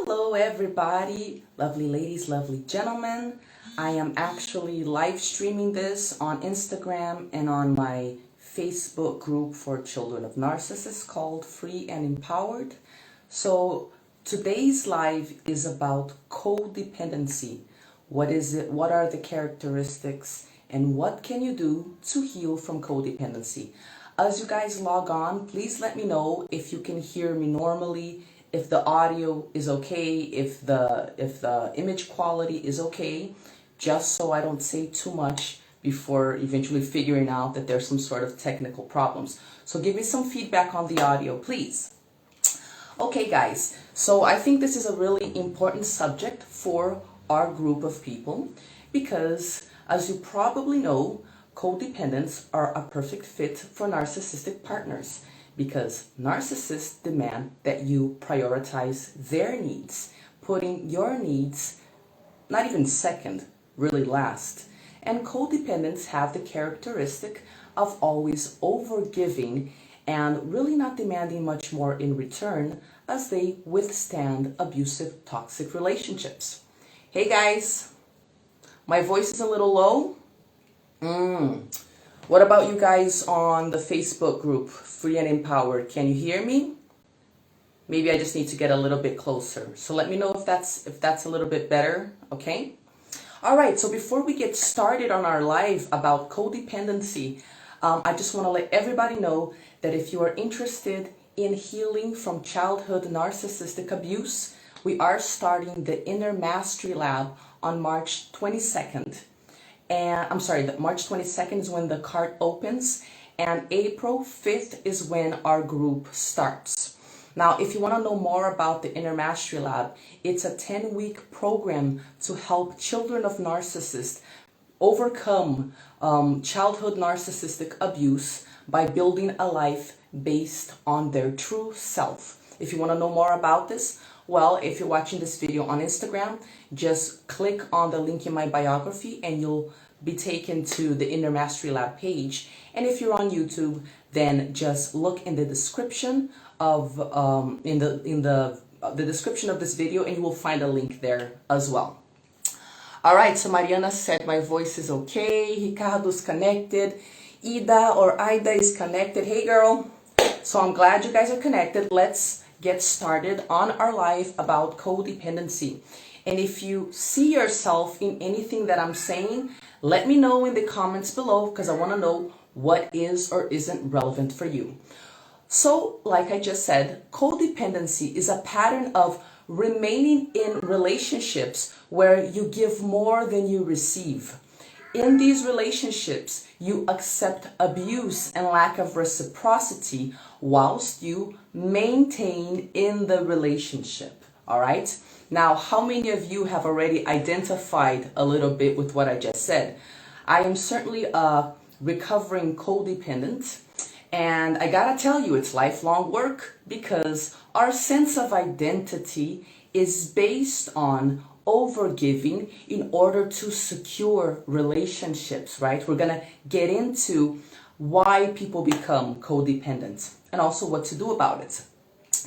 Hello everybody, lovely ladies, lovely gentlemen. I am actually live streaming this on Instagram and on my Facebook group for children of narcissists called Free and Empowered. So today's live is about codependency. What is it? What are the characteristics? And what can you do to heal from codependency? As you guys log on, please let me know if you can hear me normally, if the audio is okay, if the image quality is okay, just so I don't say too much before eventually figuring out that there's some sort of technical problems. So give me some feedback on the audio, please. Okay, guys, so I think this is a really important subject for our group of people because, as you probably know, codependents are a perfect fit for narcissistic partners because narcissists demand that you prioritize their needs, putting your needs not even second, really last. And codependents have the characteristic of always overgiving and really not demanding much more in return as they withstand abusive, toxic relationships. Hey guys, my voice is a little low. What about you guys on the Facebook group, Free and Empowered? Can you hear me? Maybe I just need to get a little bit closer. So let me know if that's a little bit better, okay? All right, so before we get started on our live about codependency, I just want to let everybody know that if you are interested in healing from childhood narcissistic abuse, we are starting the Inner Mastery Lab on March 22nd. And I'm sorry, March 22nd is when the cart opens, and April 5th is when our group starts. Now, if you want to know more about the Inner Mastery Lab, it's a 10-week program to help children of narcissists overcome childhood narcissistic abuse by building a life based on their true self. If you want to know more about this, well, if you're watching this video on Instagram, just click on the link in my biography and you'll be taken to the Inner Mastery Lab page. And if you're on YouTube, then just look in the description of the description of this video and you will find a link there as well. All right, so Mariana said my voice is okay. Ricardo's connected. Ida is connected. Hey girl. So I'm glad you guys are connected. Let's get started on our live about codependency. And if you see yourself in anything that I'm saying, let me know in the comments below because I want to know what is or isn't relevant for you. So, like I just said, codependency is a pattern of remaining in relationships where you give more than you receive. In these relationships, you accept abuse and lack of reciprocity whilst you maintain in the relationship. All right? Now, how many of you have already identified a little bit with what I just said? I am certainly a recovering codependent, and I gotta tell you, it's lifelong work because our sense of identity is based on overgiving in order to secure relationships, right? We're gonna get into why people become codependent and also what to do about it.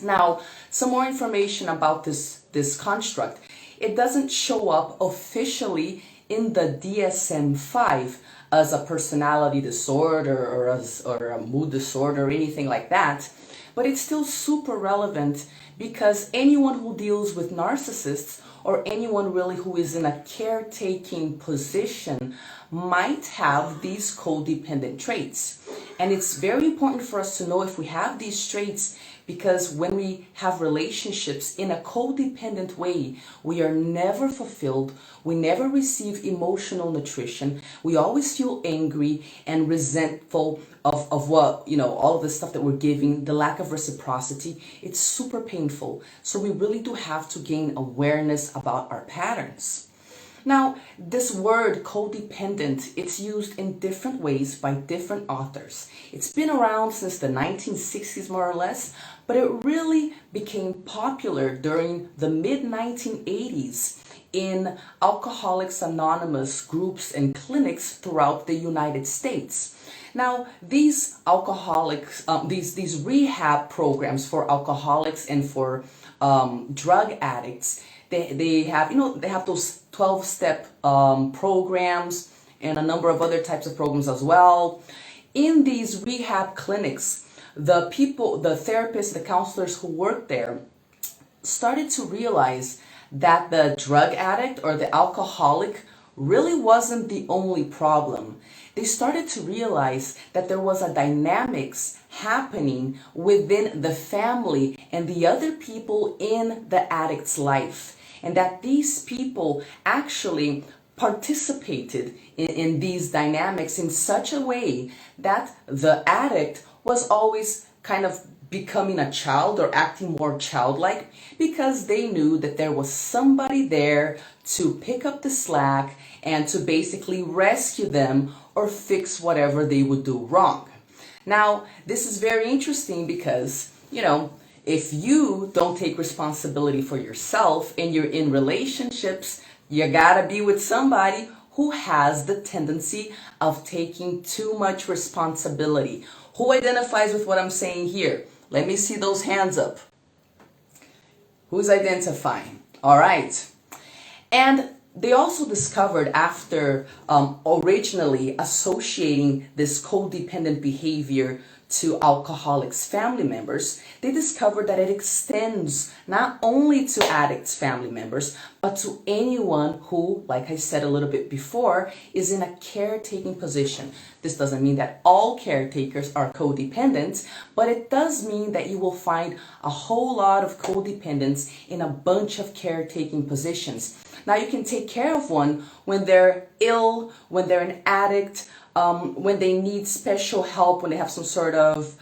Now, some more information about this construct. It doesn't show up officially in the DSM-5 as a personality disorder or a mood disorder or anything like that, but it's still super relevant because anyone who deals with narcissists or anyone really who is in a caretaking position might have these codependent traits. And it's very important for us to know if we have these traits because when we have relationships in a codependent way, we are never fulfilled, we never receive emotional nutrition, we always feel angry and resentful of what, all of the stuff that we're giving, the lack of reciprocity. It's super painful. So we really do have to gain awareness about our patterns. Now, this word codependent, it's used in different ways by different authors. It's been around since the 1960s, more or less, but it really became popular during the mid-1980s in Alcoholics Anonymous groups and clinics throughout the United States. Now, these alcoholics, these rehab programs for alcoholics and for drug addicts, they have, they have those 12-step programs and a number of other types of programs as well. In these rehab clinics, the people, the therapists, the counselors who work there started to realize that the drug addict or the alcoholic really wasn't the only problem. They started to realize that there was a dynamics happening within the family and the other people in the addict's life, and that these people actually participated in these dynamics in such a way that the addict was always kind of becoming a child or acting more childlike, because they knew that there was somebody there to pick up the slack and to basically rescue them or fix whatever they would do wrong. Now, this is very interesting because, if you don't take responsibility for yourself and you're in relationships, you gotta be with somebody who has the tendency of taking too much responsibility. Who identifies with what I'm saying here? Let me see those hands up. Who's identifying? All right. And they also discovered, after originally associating this codependent behavior to alcoholics' family members, they discovered that it extends not only to addicts' family members, but to anyone who, like I said a little bit before, is in a caretaking position. This doesn't mean that all caretakers are codependent, but it does mean that you will find a whole lot of codependence in a bunch of caretaking positions. Now, you can take care of one when they're ill, when they're an addict, when they need special help, when they have some sort of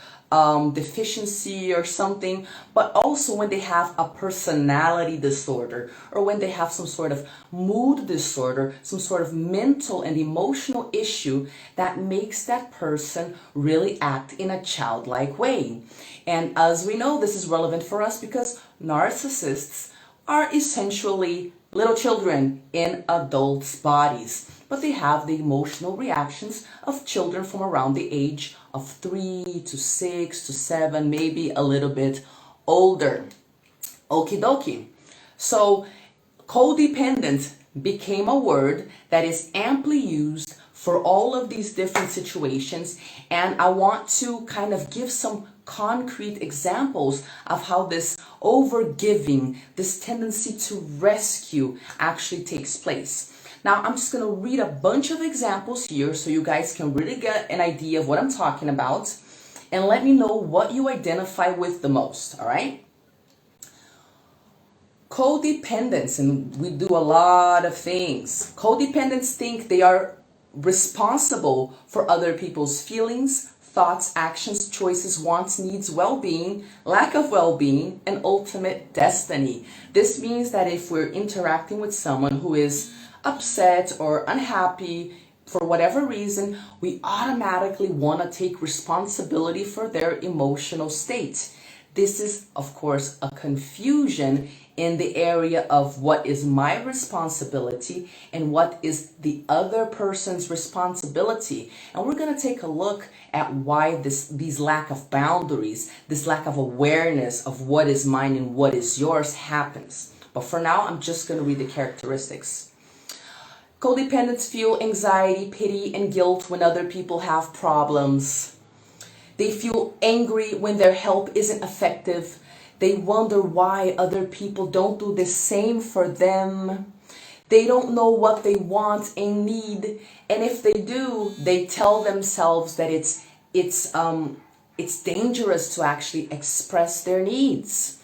deficiency or something, but also when they have a personality disorder, or when they have some sort of mood disorder, some sort of mental and emotional issue that makes that person really act in a childlike way. And as we know, this is relevant for us because narcissists are essentially little children in adults' bodies, but they have the emotional reactions of children from around the age of 3 to 6 to 7, maybe a little bit older. Okie dokie. So codependent became a word that is amply used for all of these different situations, and I want to kind of give some concrete examples of how this overgiving, this tendency to rescue, actually takes place. Now, I'm just going to read a bunch of examples here so you guys can really get an idea of what I'm talking about, and let me know what you identify with the most, all right? Codependents, and we do a lot of things. Codependents think they are responsible for other people's feelings, thoughts, actions, choices, wants, needs, well-being, lack of well-being, and ultimate destiny. This means that if we're interacting with someone who is upset or unhappy for whatever reason, we automatically want to take responsibility for their emotional state. This is, of course, a confusion in the area of what is my responsibility and what is the other person's responsibility. And we're going to take a look at why these lack of boundaries, this lack of awareness of what is mine and what is yours happens. But for now, I'm just going to read the characteristics. Codependents feel anxiety, pity, and guilt when other people have problems. They feel angry when their help isn't effective. They wonder why other people don't do the same for them. They don't know what they want and need. And if they do, they tell themselves that it's dangerous to actually express their needs.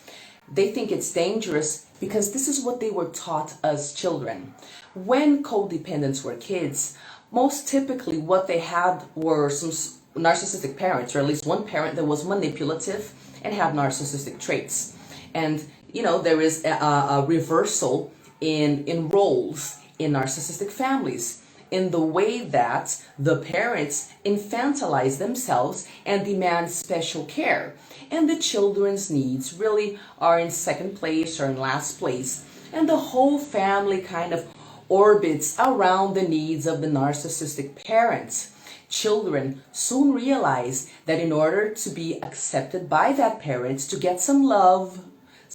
They think it's dangerous because this is what they were taught as children. When codependents were kids, most typically what they had were some narcissistic parents, or at least one parent that was manipulative and had narcissistic traits. And, there is a reversal in roles in narcissistic families, in the way that the parents infantilize themselves and demand special care. And the children's needs really are in second place or in last place. And the whole family kind of orbits around the needs of the narcissistic parents. Children soon realize that in order to be accepted by that parent, to get some love,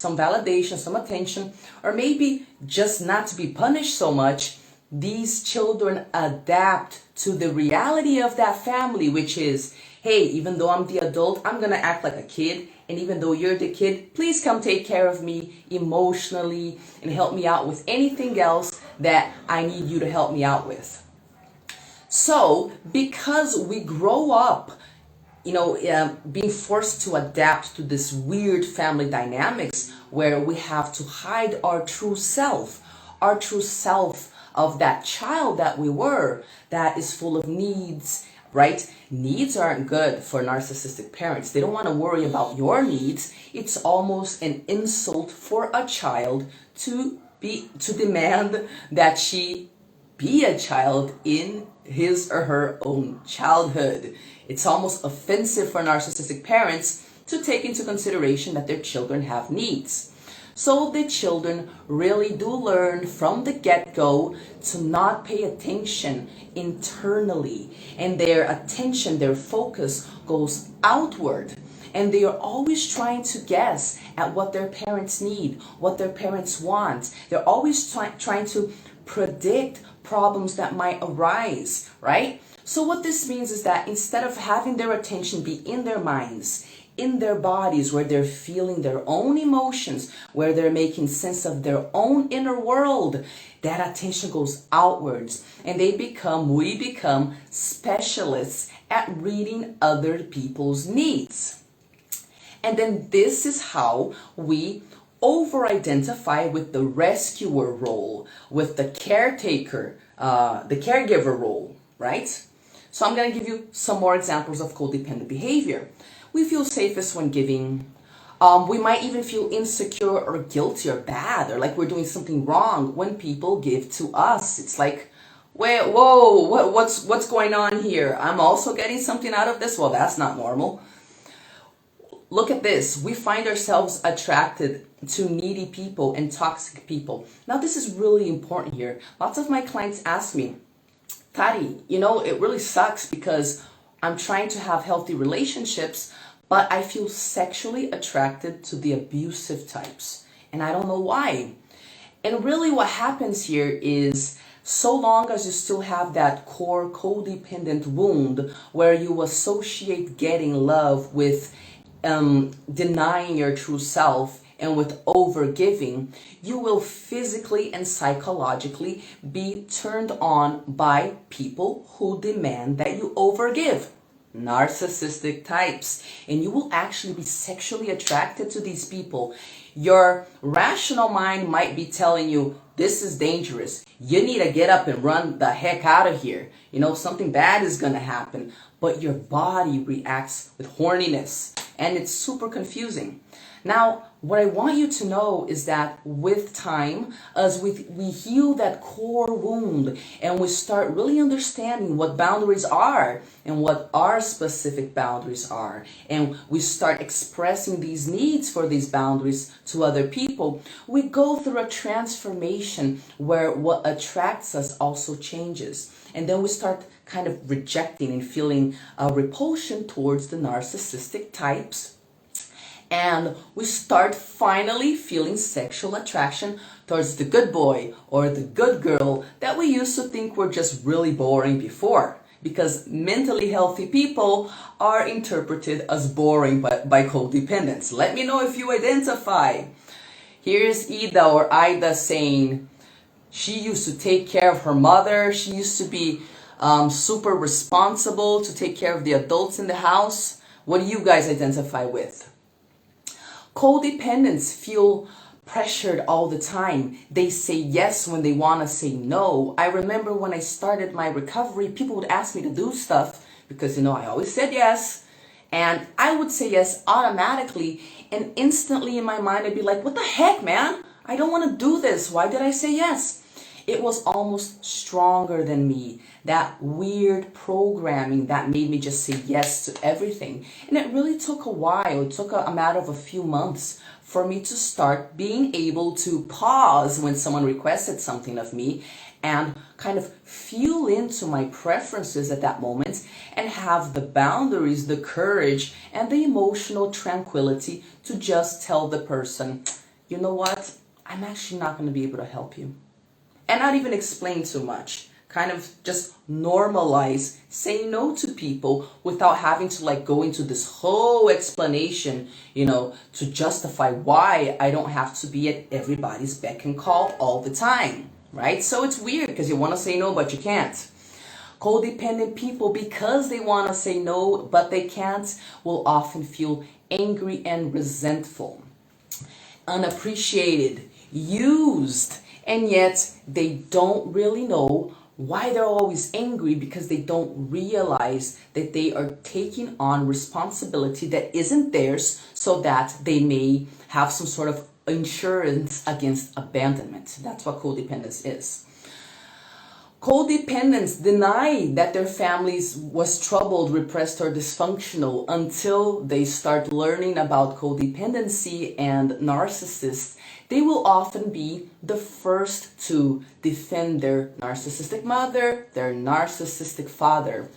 some validation, some attention, or maybe just not to be punished so much, these children adapt to the reality of that family, which is, hey, even though I'm the adult, I'm gonna act like a kid. And even though you're the kid, please come take care of me emotionally and help me out with anything else that I need you to help me out with. So, because we grow up, being forced to adapt to this weird family dynamics where we have to hide our true self of that child that we were, that is full of needs, right? Needs aren't good for narcissistic parents. They don't want to worry about your needs. It's almost an insult for a child to demand that she be a child in his or her own childhood. It's almost offensive for narcissistic parents to take into consideration that their children have needs. So the children really do learn from the get-go to not pay attention internally, and their attention, their focus goes outward. And they are always trying to guess at what their parents need, what their parents want. They're always trying to predict problems that might arise, right? So what this means is that instead of having their attention be in their minds, in their bodies, where they're feeling their own emotions, where they're making sense of their own inner world, that attention goes outwards, and we become specialists at reading other people's needs. And then this is how we over-identify with the rescuer role, with the caretaker, the caregiver role, right? So I'm going to give you some more examples of codependent behavior. We feel safest when giving. We might even feel insecure or guilty or bad or like we're doing something wrong when people give to us. It's like, what's going on here? I'm also getting something out of this? Well, that's not normal. Look at this. We find ourselves attracted to needy people and toxic people. Now, this is really important here. Lots of my clients ask me, Tari, it really sucks because I'm trying to have healthy relationships, but I feel sexually attracted to the abusive types, and I don't know why. And really what happens here is, so long as you still have that core codependent wound where you associate getting love with denying your true self and with overgiving, you will physically and psychologically be turned on by people who demand that you overgive. Narcissistic types. And you will actually be sexually attracted to these people. Your rational mind might be telling you, this is dangerous. You need to get up and run the heck out of here. Something bad is going to happen. But your body reacts with horniness. And it's super confusing. Now, what I want you to know is that with time, as we heal that core wound and we start really understanding what boundaries are and what our specific boundaries are, and we start expressing these needs for these boundaries to other people, we go through a transformation where what attracts us also changes. And then we start kind of rejecting and feeling a repulsion towards the narcissistic types. And we start finally feeling sexual attraction towards the good boy or the good girl that we used to think were just really boring before. Because mentally healthy people are interpreted as boring by codependents. Let me know if you identify. Here's Ida saying she used to take care of her mother. She used to be super responsible to take care of the adults in the house. What do you guys identify with? Codependents feel pressured all the time. They say yes when they want to say no. I remember when I started my recovery, people would ask me to do stuff because, I always said yes. And I would say yes automatically. And instantly in my mind, I'd be like, what the heck, man? I don't want to do this. Why did I say yes? It was almost stronger than me. That weird programming that made me just say yes to everything. And it really took a while. It took a matter of a few months for me to start being able to pause when someone requested something of me and kind of feel into my preferences at that moment and have the boundaries, the courage, and the emotional tranquility to just tell the person, you know what? I'm actually not going to be able to help you. And not even explain too much. Kind of just normalize saying no to people without having to like go into this whole explanation, to justify why I don't have to be at everybody's beck and call all the time, right? So it's weird because you want to say no, but you can't. Codependent people, because they want to say no, but they can't, will often feel angry and resentful, unappreciated, used, and yet they don't really know why they're always angry, because they don't realize that they are taking on responsibility that isn't theirs, so that they may have some sort of insurance against abandonment. That's what codependence is. Codependents deny that their families was troubled, repressed, or dysfunctional until they start learning about codependency and narcissists. They will often be the first to defend their narcissistic mother, their narcissistic father.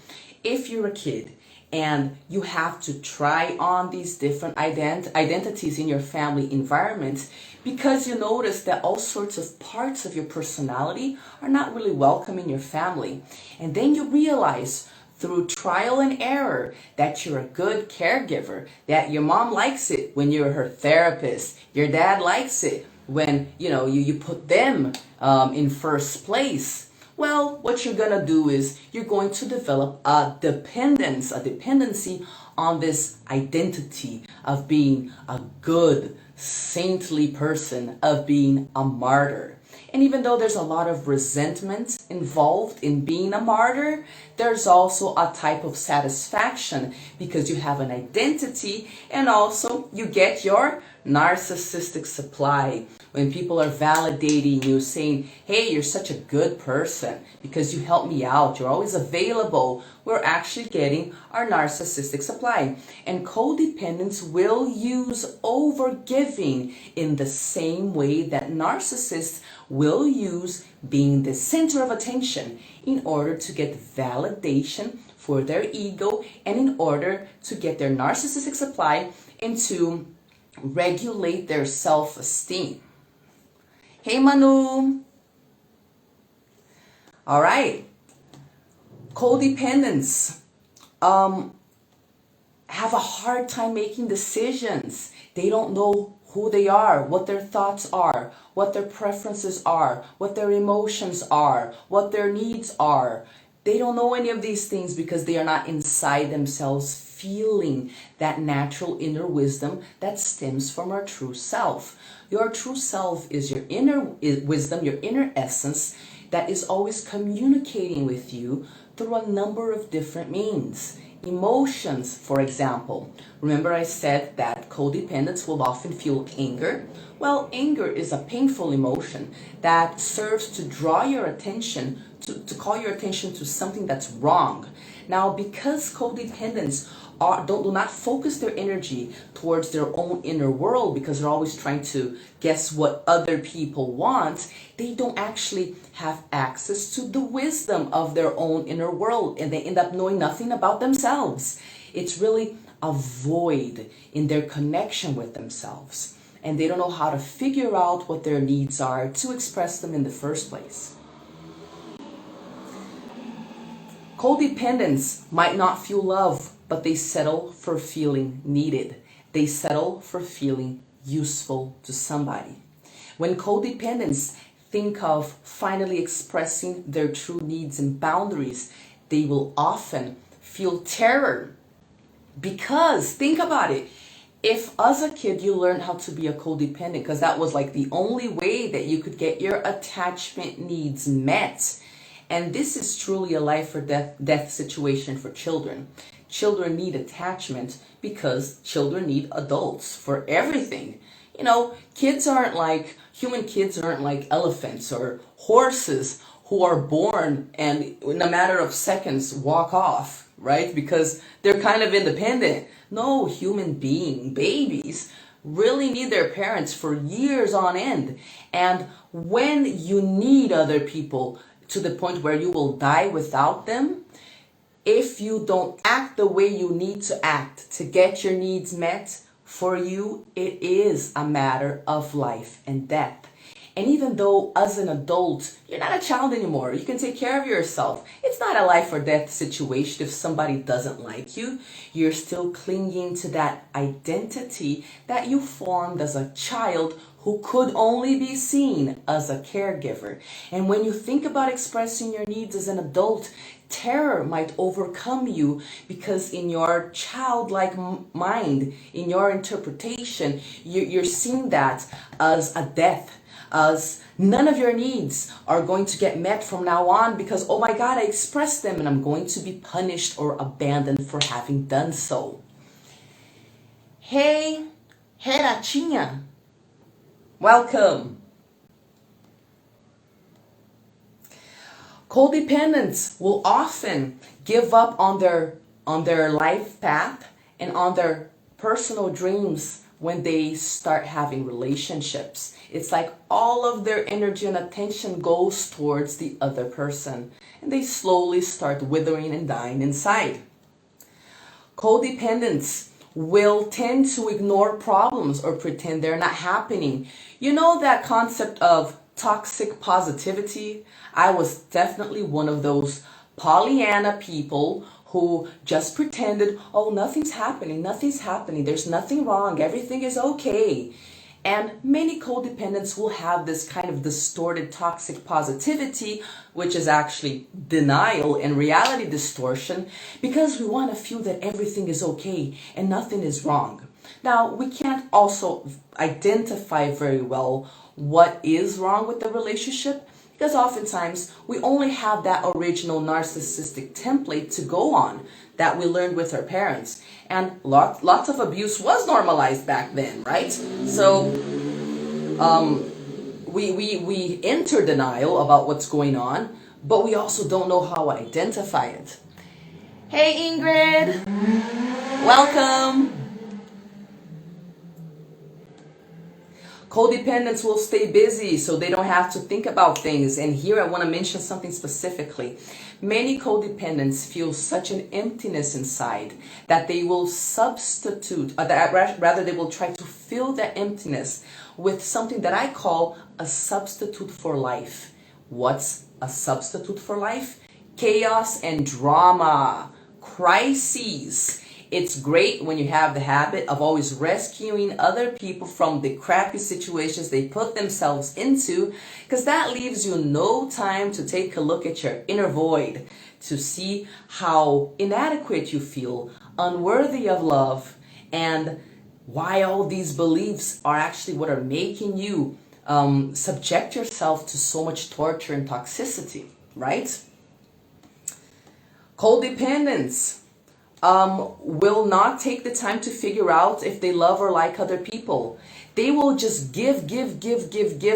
If you're a kid and you have to try on these different identities in your family environment because you notice that all sorts of parts of your personality are not really welcome in your family, and then you realize through trial and error that you're a good caregiver, that your mom likes it when you're her therapist, your dad likes it when you put them in first place. Well, what you're gonna do is you're going to develop a dependency on this identity of being a good, saintly person, of being a martyr. And even though there's a lot of resentment involved in being a martyr, there's also a type of satisfaction because you have an identity, and also you get your narcissistic supply. When people are validating you, saying, hey, you're such a good person because you help me out, you're always available, we're actually getting our narcissistic supply. And codependents will use overgiving in the same way that narcissists will use being the center of attention in order to get validation for their ego and in order to get their narcissistic supply and to regulate their self-esteem. Hey, Manu. All right. Codependents have a hard time making decisions. They don't know who they are, what their thoughts are, what their preferences are, what their emotions are, what their needs are. They don't know any of these things because they are not inside themselves feeling that natural inner wisdom that stems from our true self. Your true self is your inner wisdom, your inner essence that is always communicating with you through a number of different means. Emotions, for example. Remember I said that codependents will often feel anger? Well, anger is a painful emotion that serves to draw your attention, to call your attention to something that's wrong. Now, because codependents do not focus their energy towards their own inner world because they're always trying to guess what other people want, they don't actually have access to the wisdom of their own inner world, and they end up knowing nothing about themselves. It's really a void in their connection with themselves, and they don't know how to figure out what their needs are to express them in the first place. Codependents might not feel love, but they settle for feeling needed. They settle for feeling useful to somebody. When codependents think of finally expressing their true needs and boundaries, they will often feel terror. Because, think about it, if as a kid you learned how to be a codependent because that was like the only way that you could get your attachment needs met, and this is truly a life or death situation for children. Children need attachment because children need adults for everything. Human kids aren't like elephants or horses who are born and in a matter of seconds walk off, right? Because they're kind of independent. No, human babies really need their parents for years on end. And when you need other people to the point where you will die without them, if you don't act the way you need to act to get your needs met, For you, it is a matter of life and death. And even though as an adult, you're not a child anymore, you can take care of yourself. It's not a life or death situation if somebody doesn't like you. You're still clinging to that identity that you formed as a child who could only be seen as a caregiver. And when you think about expressing your needs as an adult, terror might overcome you because in your childlike mind, in your interpretation, you're seeing that as a death, as none of your needs are going to get met from now on because, oh my God, I expressed them and I'm going to be punished or abandoned for having done so. Hey, Heratinha, welcome. Codependents will often give up on their life path and on their personal dreams when they start having relationships. It's like all of their energy and attention goes towards the other person, and they slowly start withering and dying inside. Codependents will tend to ignore problems or pretend they're not happening. You know that concept of toxic positivity? I was definitely one of those Pollyanna people who just pretended, oh, nothing's happening, there's nothing wrong, everything is okay. And many codependents will have this kind of distorted toxic positivity, which is actually denial and reality distortion, because we want to feel that everything is okay and nothing is wrong. Now, we can't also identify very well what is wrong with the relationship, because oftentimes we only have that original narcissistic template to go on that we learned with our parents. And lots of abuse was normalized back then, right? So we enter denial about what's going on, but we also don't know how to identify it. Hey Ingrid, welcome. Codependents will stay busy so they don't have to think about things. And here I want to mention something specifically. Many codependents feel such an emptiness inside that they will substitute, rather they will try to fill that emptiness with something that I call a substitute for life. What's a substitute for life? Chaos and drama, crises. It's great when you have the habit of always rescuing other people from the crappy situations they put themselves into, because that leaves you no time to take a look at your inner void, to see how inadequate you feel, unworthy of love, and why all these beliefs are actually what are making you subject yourself to so much torture and toxicity, right? Codependence will not take the time to figure out if they love or like other people. They will just give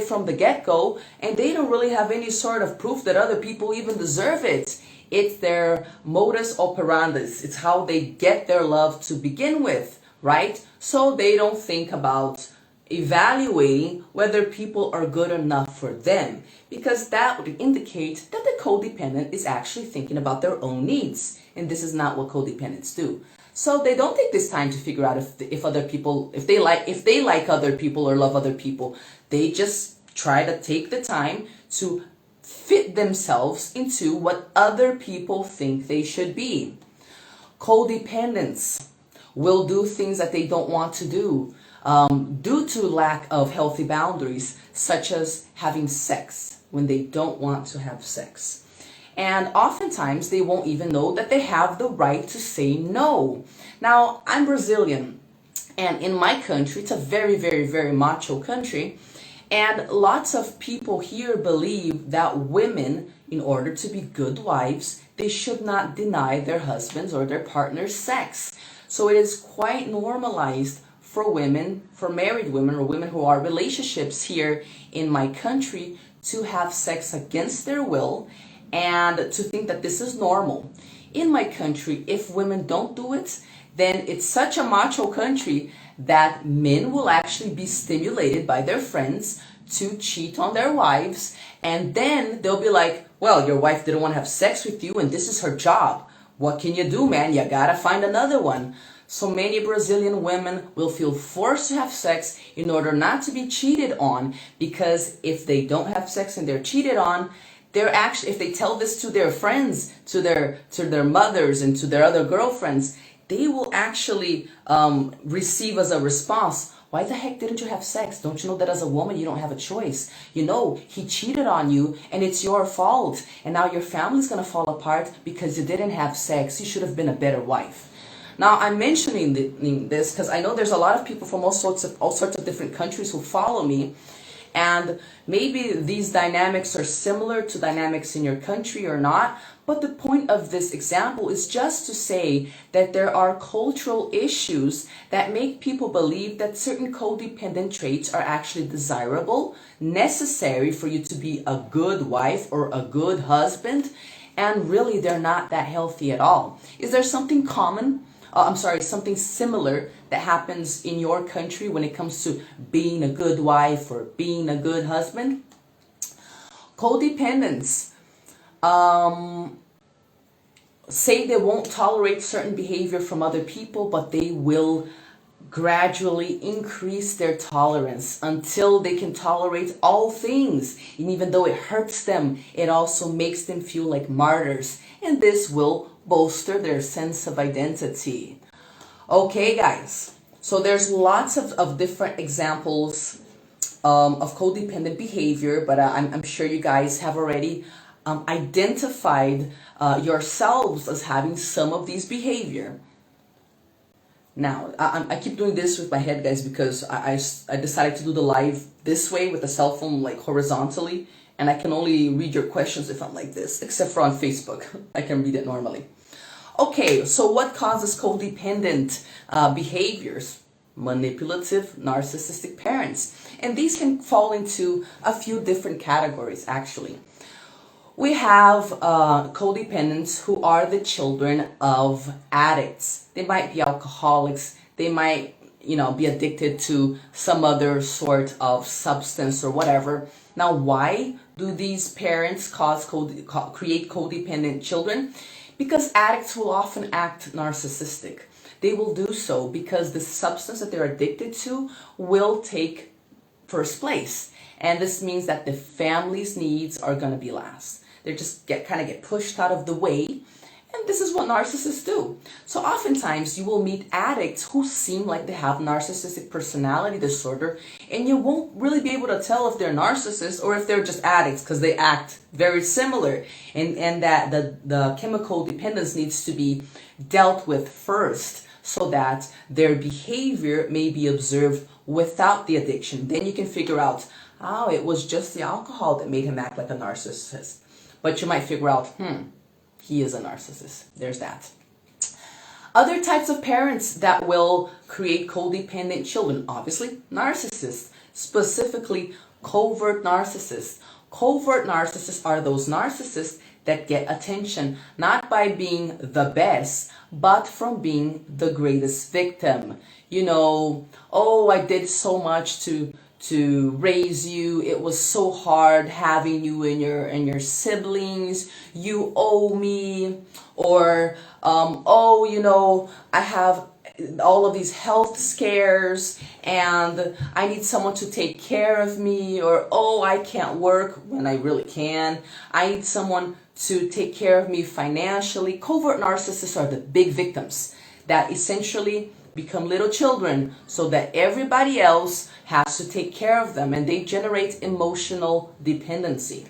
from the get-go, and they don't really have any sort of proof that other people even deserve it. It's their modus operandi. It's how they get their love to begin with, right? So they don't think about evaluating whether people are good enough for them, because that would indicate that the codependent is actually thinking about their own needs, and this is not what codependents do. So they don't take this time to figure out if other people, if they like other people or love other people. They just try to take the time to fit themselves into what other people think they should be. Codependents will do things that they don't want to do due to lack of healthy boundaries, such as having sex when they don't want to have sex. And oftentimes they won't even know that they have the right to say no. Now, I'm Brazilian, and in my country, it's a very, very, very macho country. And lots of people here believe that women, in order to be good wives, they should not deny their husbands or their partners sex. So it is quite normalized for women, for married women or women who are relationships here in my country, to have sex against their will and to think that this is normal. In my country, if women don't do it, then it's such a macho country that men will actually be stimulated by their friends to cheat on their wives, and then they'll be like, well, your wife didn't want to have sex with you and this is her job. What can you do, man? You gotta find another one. So many Brazilian women will feel forced to have sex in order not to be cheated on, because if they don't have sex and they're cheated on, they're actually, if they tell this to their friends, to their mothers and to their other girlfriends, they will actually receive as a response, why the heck didn't you have sex? Don't you know that as a woman you don't have a choice? You know, he cheated on you and it's your fault. And now your family's going to fall apart because you didn't have sex. You should have been a better wife. Now, I'm mentioning this because I know there's a lot of people from all sorts of different countries who follow me, and maybe these dynamics are similar to dynamics in your country or not. But the point of this example is just to say that there are cultural issues that make people believe that certain codependent traits are actually desirable, necessary for you to be a good wife or a good husband, and really they're not that healthy at all. Is there something common? Something similar that happens in your country when it comes to being a good wife or being a good husband? Codependents say they won't tolerate certain behavior from other people, but they will gradually increase their tolerance until they can tolerate all things. And even though it hurts them, it also makes them feel like martyrs. And this will bolster their sense of identity. Okay, guys. So there's lots of different examples of codependent behavior, but I'm sure you guys have already identified yourselves as having some of these behavior. Now, I keep doing this with my head, guys, because I decided to do the live this way with the cell phone, like horizontally, and I can only read your questions if I'm like this, except for on Facebook. I can read it normally. Okay, so what causes codependent behaviors? Manipulative, narcissistic parents. And these can fall into a few different categories, actually. We have codependents who are the children of addicts. They might be alcoholics. They might, be addicted to some other sort of substance or whatever. Now, why do these parents create codependent children? Because addicts will often act narcissistic. They will do so because the substance that they're addicted to will take first place. And this means that the family's needs are going to be last. They just get pushed out of the way. And this is what narcissists do. So oftentimes you will meet addicts who seem like they have narcissistic personality disorder, and you won't really be able to tell if they're narcissists or if they're just addicts, because they act very similar, and that the chemical dependence needs to be dealt with first so that their behavior may be observed without the addiction. Then you can figure out, oh, it was just the alcohol that made him act like a narcissist. But you might figure out, he is a narcissist. There's that. Other types of parents that will create codependent children, obviously narcissists, specifically covert narcissists. Covert narcissists are those narcissists that get attention not by being the best, but from being the greatest victim. Oh, I did so much to raise you. It was so hard having you and your siblings. You owe me. Or I have all of these health scares and I need someone to take care of me. Or, oh, I can't work when I really can. I need someone to take care of me financially. Covert narcissists are the big victims that essentially become little children so that everybody else has to take care of them, and they generate emotional dependency.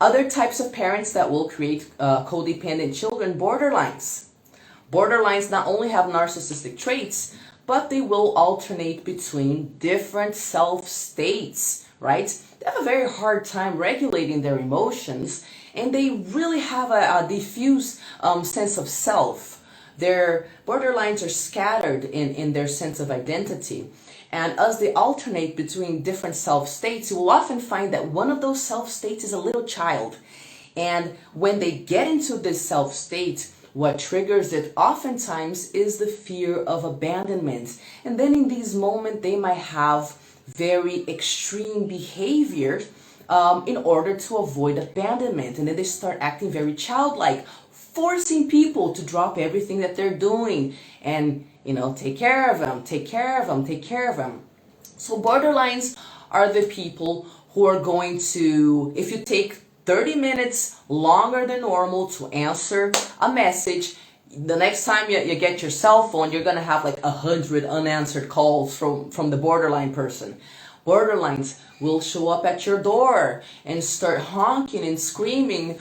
Other types of parents that will create codependent children, borderlines. Borderlines not only have narcissistic traits, but they will alternate between different self states, right? They have a very hard time regulating their emotions, and they really have a diffuse sense of self. Their borderlines are scattered in their sense of identity. And as they alternate between different self states, you will often find that one of those self states is a little child. And when they get into this self state, what triggers it oftentimes is the fear of abandonment. And then in these moments, they might have very extreme behavior in order to avoid abandonment. And then they start acting very childlike, forcing people to drop everything that they're doing and, take care of them, take care of them, take care of them. So borderlines are the people who are going to, if you take 30 minutes longer than normal to answer a message, the next time you get your cell phone, you're going to have like 100 unanswered calls from the borderline person. Borderlines will show up at your door and start honking and screaming,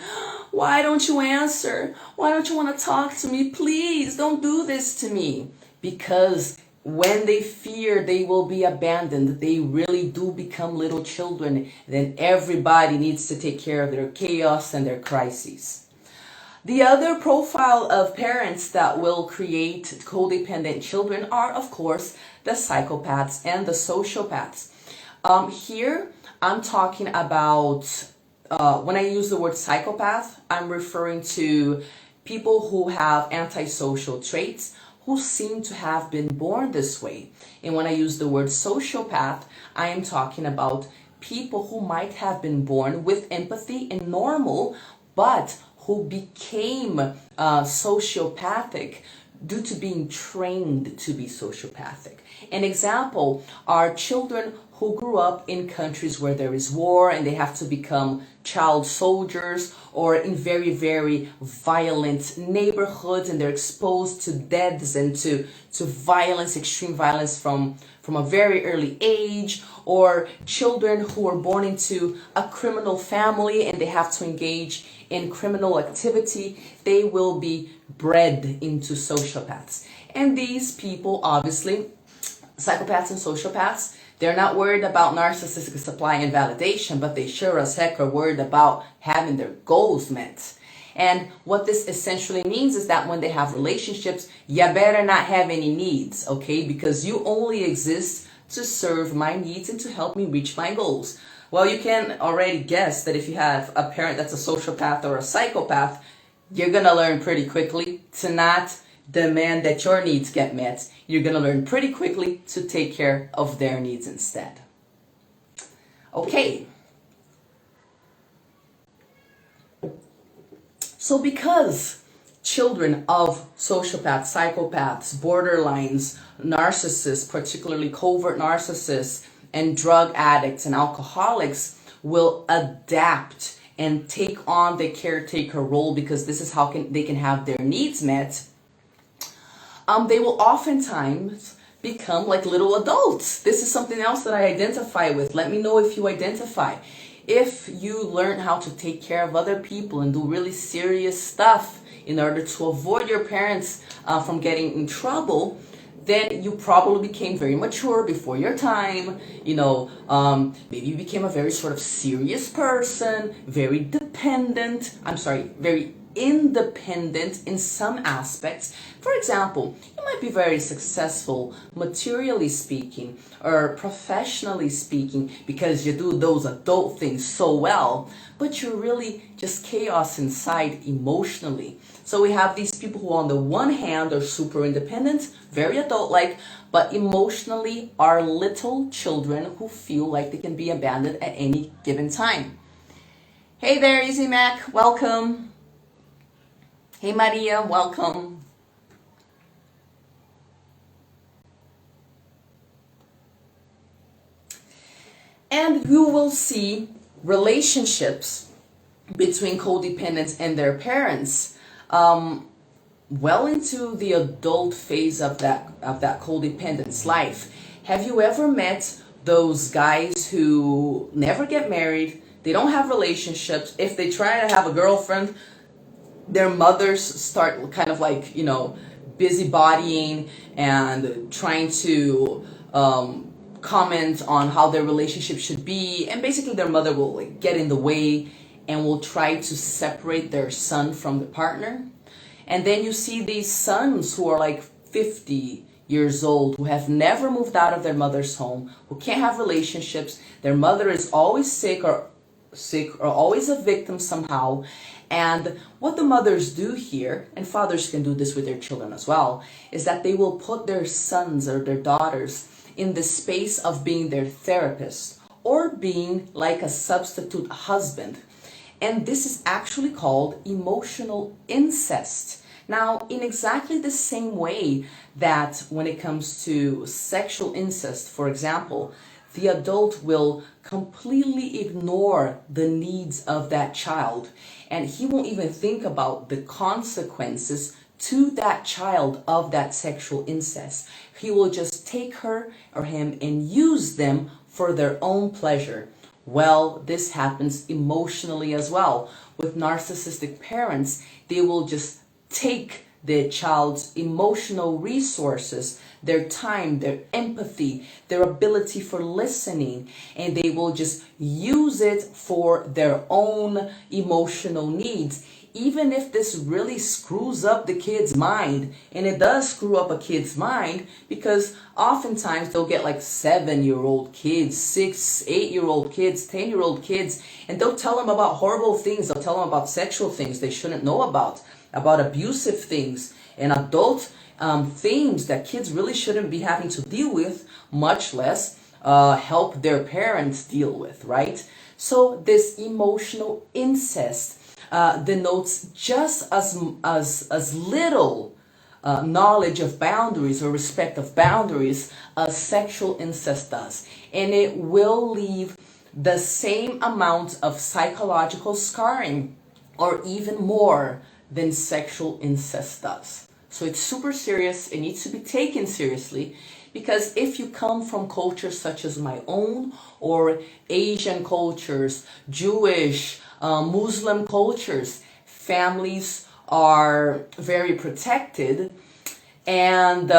"Why don't you answer? Why don't you want to talk to me? Please don't do this to me." Because when they fear they will be abandoned, they really do become little children. Then everybody needs to take care of their chaos and their crises. The other profile of parents that will create codependent children are, of course, the psychopaths and the sociopaths. Here, I'm talking about, when I use the word psychopath, I'm referring to people who have antisocial traits, who seem to have been born this way. And when I use the word sociopath, I am talking about people who might have been born with empathy and normal, but who became sociopathic due to being trained to be sociopathic. An example are children who grew up in countries where there is war and they have to become child soldiers, or in very, very violent neighborhoods, and they're exposed to deaths and to violence, extreme violence from a very early age, or children who are born into a criminal family and they have to engage in criminal activity. They will be bred into sociopaths. And these people, obviously, psychopaths and sociopaths, they're not worried about narcissistic supply and validation, but they sure as heck are worried about having their goals met. And what this essentially means is that when they have relationships, you better not have any needs, okay? Because you only exist to serve my needs and to help me reach my goals. Well, you can already guess that if you have a parent that's a sociopath or a psychopath, you're going to learn pretty quickly to not demand that your needs get met. You're going to learn pretty quickly to take care of their needs instead. Okay. So because children of sociopaths, psychopaths, borderlines, narcissists, particularly covert narcissists, and drug addicts and alcoholics will adapt and take on the caretaker role because this is how they can have their needs met, they will oftentimes become like little adults. This is something else that I identify with. Let me know if you identify. If you learn how to take care of other people and do really serious stuff in order to avoid your parents from getting in trouble, then you probably became very mature before your time. Maybe you became a very sort of serious person, very very independent in some aspects. For example, you might be very successful materially speaking or professionally speaking because you do those adult things so well, but you're really just chaos inside emotionally. So we have these people who on the one hand are super independent, very adult-like, but emotionally are little children who feel like they can be abandoned at any given time. Hey there, Easy Mac, welcome. Hey Maria, welcome. And you will see relationships between codependents and their parents well into the adult phase of that codependent's life. Have you ever met those guys who never get married? They don't have relationships. If they try to have a girlfriend, their mothers start kind of like, busybodying and trying to comment on how their relationship should be. And basically their mother will like get in the way and will try to separate their son from the partner. And then you see these sons who are like 50 years old, who have never moved out of their mother's home, who can't have relationships. Their mother is always sick or always a victim somehow. And what the mothers do here, and fathers can do this with their children as well, is that they will put their sons or their daughters in the space of being their therapist or being like a substitute husband. And this is actually called emotional incest. Now, in exactly the same way that when it comes to sexual incest, for example, the adult will completely ignore the needs of that child, and he won't even think about the consequences to that child of that sexual incest. He will just take her or him and use them for their own pleasure. Well, this happens emotionally as well. With narcissistic parents, they will just take the child's emotional resources, their time, their empathy, their ability for listening, and they will just use it for their own emotional needs. Even if this really screws up the kid's mind, and it does screw up a kid's mind, because oftentimes they'll get like 7-year-old kids, 6, 8-year-old kids, 10-year-old kids, and they'll tell them about horrible things. They'll tell them about sexual things they shouldn't know about abusive things, and adult themes that kids really shouldn't be having to deal with, much less help their parents deal with, right? So this emotional incest denotes just as little knowledge of boundaries or respect of boundaries as sexual incest does. And it will leave the same amount of psychological scarring or even more than sexual incest does. So it's super serious. It needs to be taken seriously, because if you come from cultures such as my own, or Asian cultures, Jewish, Muslim cultures, families are very protected, and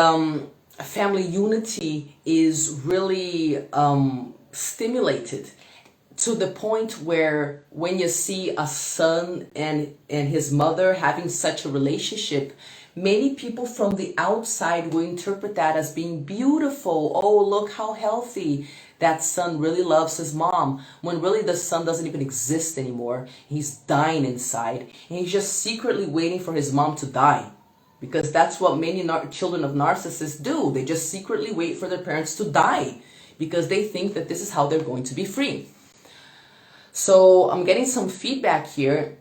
family unity is really stimulated, to the point where when you see a son and his mother having such a relationship, many people from the outside will interpret that as being beautiful. Oh, look how healthy. That son really loves his mom, when really the son doesn't even exist anymore. He's dying inside, and he's just secretly waiting for his mom to die, because that's what many children of narcissists do. They just secretly wait for their parents to die, because they think that this is how they're going to be free. So I'm getting some feedback here,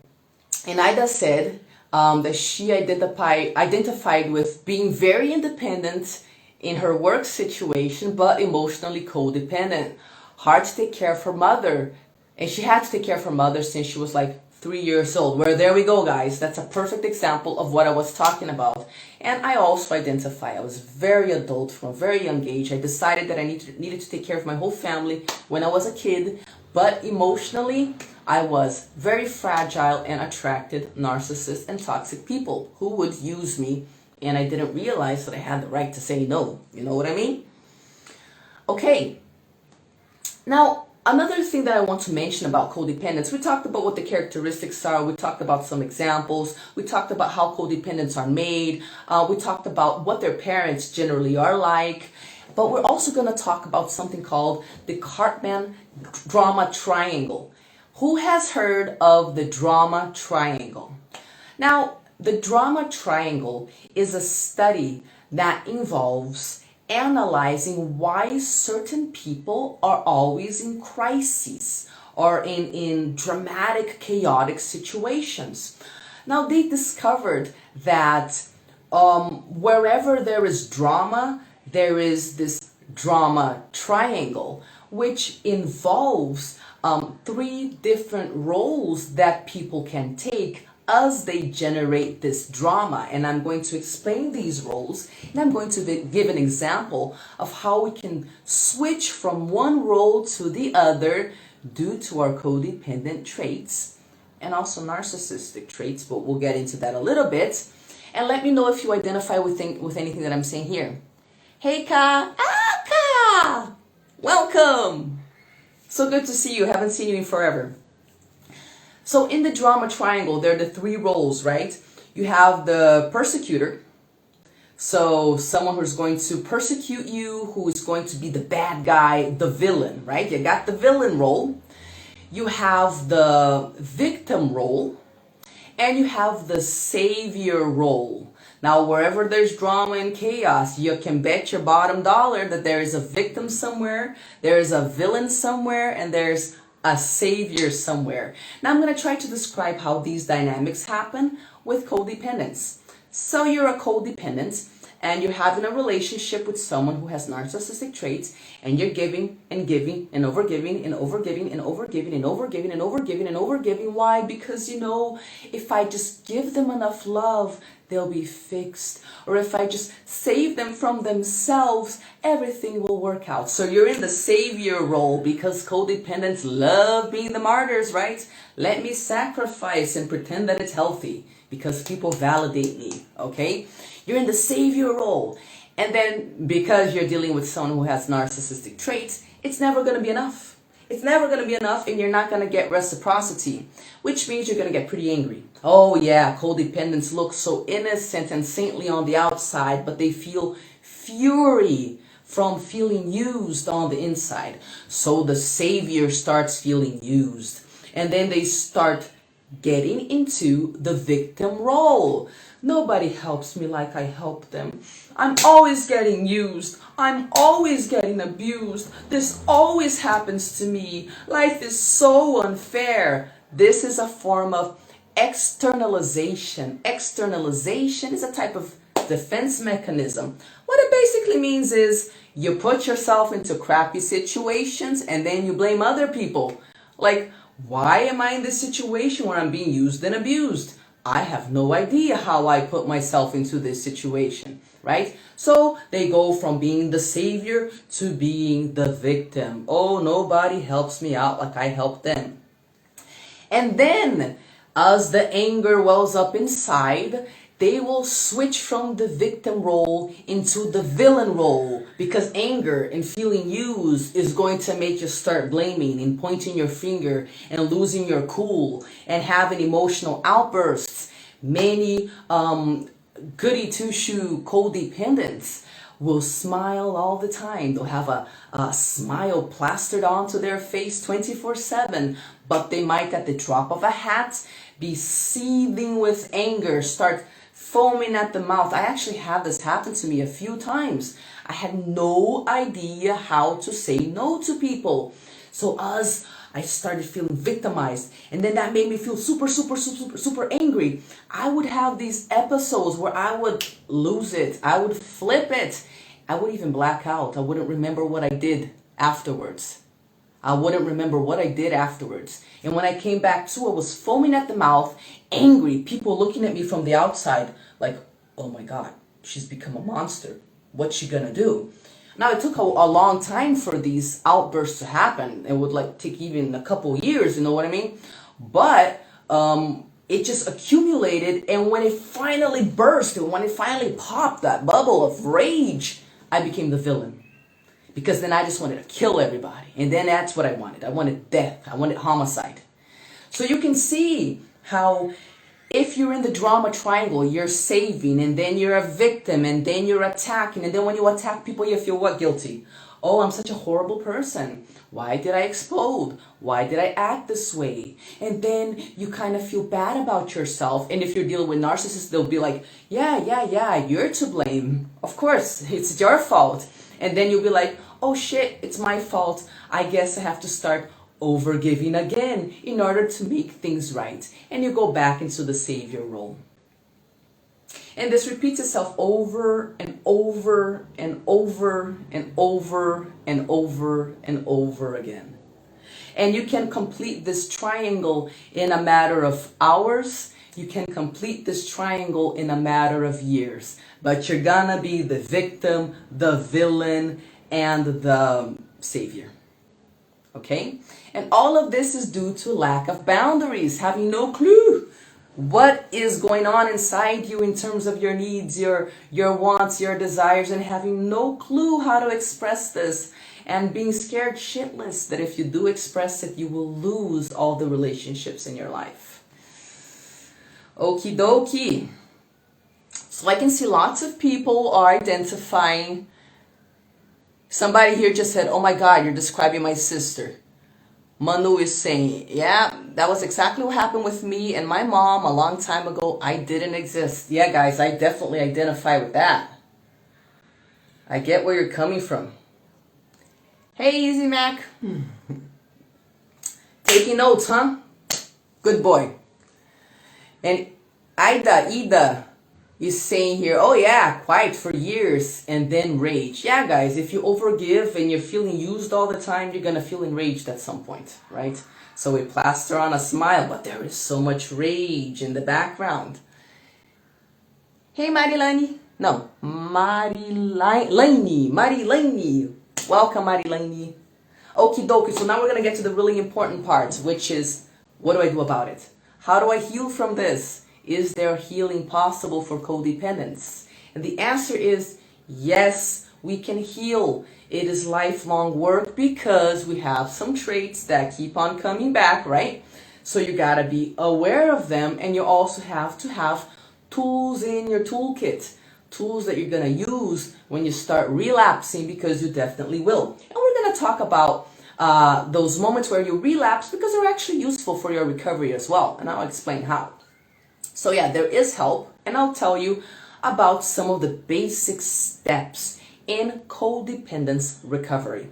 and Ida said that she identified with being very independent in her work situation, but emotionally codependent. Hard to take care of her mother, and she had to take care of her mother since she was like 3 years old. Where there we go, guys. That's a perfect example of what I was talking about. And I also identify. I was very adult from a very young age. I decided that I needed to take care of my whole family when I was a kid. But emotionally, I was very fragile and attracted narcissists and toxic people who would use me, and I didn't realize that I had the right to say no. You know what I mean? Okay. Now, another thing that I want to mention about codependence, we talked about what the characteristics are, we talked about some examples, we talked about how codependents are made, we talked about what their parents generally are like. But we're also going to talk about something called the Cartman drama triangle. Who has heard of the drama triangle? Now, the drama triangle is a study that involves analyzing why certain people are always in crises or in dramatic, chaotic situations. Now, they discovered that wherever there is drama, there is this drama triangle, which involves 3 different roles that people can take as they generate this drama. And I'm going to explain these roles, and I'm going to give an example of how we can switch from one role to the other due to our codependent traits and also narcissistic traits, but we'll get into that a little bit. And let me know if you identify with anything that I'm saying here. Hey, Ka! Ah, Ka! Welcome! So good to see you. Haven't seen you in forever. So in the drama triangle, there are the 3 roles, right? You have the persecutor. So someone who's going to persecute you, who is going to be the bad guy, the villain, right? You got the villain role. You have the victim role. And you have the savior role. Now, wherever there's drama and chaos, you can bet your bottom dollar that there is a victim somewhere, there is a villain somewhere, and there's a savior somewhere. Now I'm going to try to describe how these dynamics happen with codependence. So you're a codependent and you're having a relationship with someone who has narcissistic traits, and you're giving and giving and overgiving and overgiving and overgiving and overgiving and overgiving and overgiving. Why? Because you know, if I just give them enough love, they'll be fixed. Or if I just save them from themselves, everything will work out. So you're in the savior role because codependents love being the martyrs, right? Let me sacrifice and pretend that it's healthy because people validate me, okay? You're in the savior role. And then because you're dealing with someone who has narcissistic traits, it's never going to be enough. It's never going to be enough, and you're not going to get reciprocity, which means you're going to get pretty angry. Oh yeah, codependents look so innocent and saintly on the outside, but they feel fury from feeling used on the inside. So the savior starts feeling used, and then they start getting into the victim role. Nobody helps me like I help them. I'm always getting used. I'm always getting abused. This always happens to me. Life is so unfair. This is a form of externalization. Externalization is a type of defense mechanism. What it basically means is you put yourself into crappy situations and then you blame other people. Like, why am I in this situation where I'm being used and abused? I have no idea how I put myself into this situation, right? So they go from being the savior to being the victim. Oh, nobody helps me out like I help them. And then as the anger wells up inside, they will switch from the victim role into the villain role, because anger and feeling used is going to make you start blaming and pointing your finger and losing your cool and having emotional outbursts. Many goody two-shoe codependents will smile all the time. They'll have a smile plastered onto their face 24/7, but they might at the drop of a hat be seething with anger, start foaming at the mouth. I actually had this happen to me a few times. I had no idea how to say no to people. So as I started feeling victimized, and then that made me feel super angry. I would have these episodes where I would lose it. I would flip it. I would even black out. I wouldn't remember what I did afterwards. I wouldn't remember what I did afterwards. And when I came back to, I was foaming at the mouth, angry, people looking at me from the outside like, oh my God, she's become a monster. What's she gonna do? Now, it took a long time for these outbursts to happen. It would like take even a couple years, you know what I mean? But it just accumulated, and when it finally burst, and when it finally popped, that bubble of rage, I became the villain. Because then I just wanted to kill everybody. And then that's what I wanted. I wanted death. I wanted homicide. So you can see how if you're in the drama triangle, you're saving, and then you're a victim, and then you're attacking. And then when you attack people, you feel what? Guilty. Oh, I'm such a horrible person. Why did I explode? Why did I act this way? And then you kind of feel bad about yourself. And if you're dealing with narcissists, they'll be like, yeah, you're to blame. Of course, it's your fault. And then you'll be like, oh shit, it's my fault. I guess I have to start overgiving again in order to make things right. And you go back into the savior role. And this repeats itself over and over and over and over and over and over again. And you can complete this triangle in a matter of hours. You can complete this triangle in a matter of years. But you're gonna be the victim, the villain, and the savior. Okay? And all of this is due to lack of boundaries, having no clue what is going on inside you in terms of your needs, your wants, your desires, and having no clue how to express this, and being scared shitless that if you do express it, you will lose all the relationships in your life. Okie dokie. So I can see lots of people are identifying. Somebody here just said, oh my God, you're describing my sister. Manu is saying, yeah, that was exactly what happened with me and my mom a long time ago. I didn't exist. Yeah, guys, I definitely identify with that. I get where you're coming from. Hey, Easy Mac. Taking notes, huh? Good boy. And Ida is saying here, oh yeah, quiet for years and then rage. Yeah, guys, if you overgive and you're feeling used all the time, you're gonna feel enraged at some point, right? So we plaster on a smile, but there is so much rage in the background. Hey, Marilani. No, Marilani. Welcome, Marilani. Okie dokie, so now we're going to get to the really important part, which is, what do I do about it? How do I heal from this? Is there healing possible for codependence? And the answer is yes, we can heal. It is lifelong work because we have some traits that keep on coming back, right? So you got to be aware of them, and you also have to have tools in your toolkit. Tools that you're going to use when you start relapsing, because you definitely will. And we're going to talk about those moments where you relapse because they're actually useful for your recovery as well. And I'll explain how. So yeah, there is help, and I'll tell you about some of the basic steps in codependence recovery.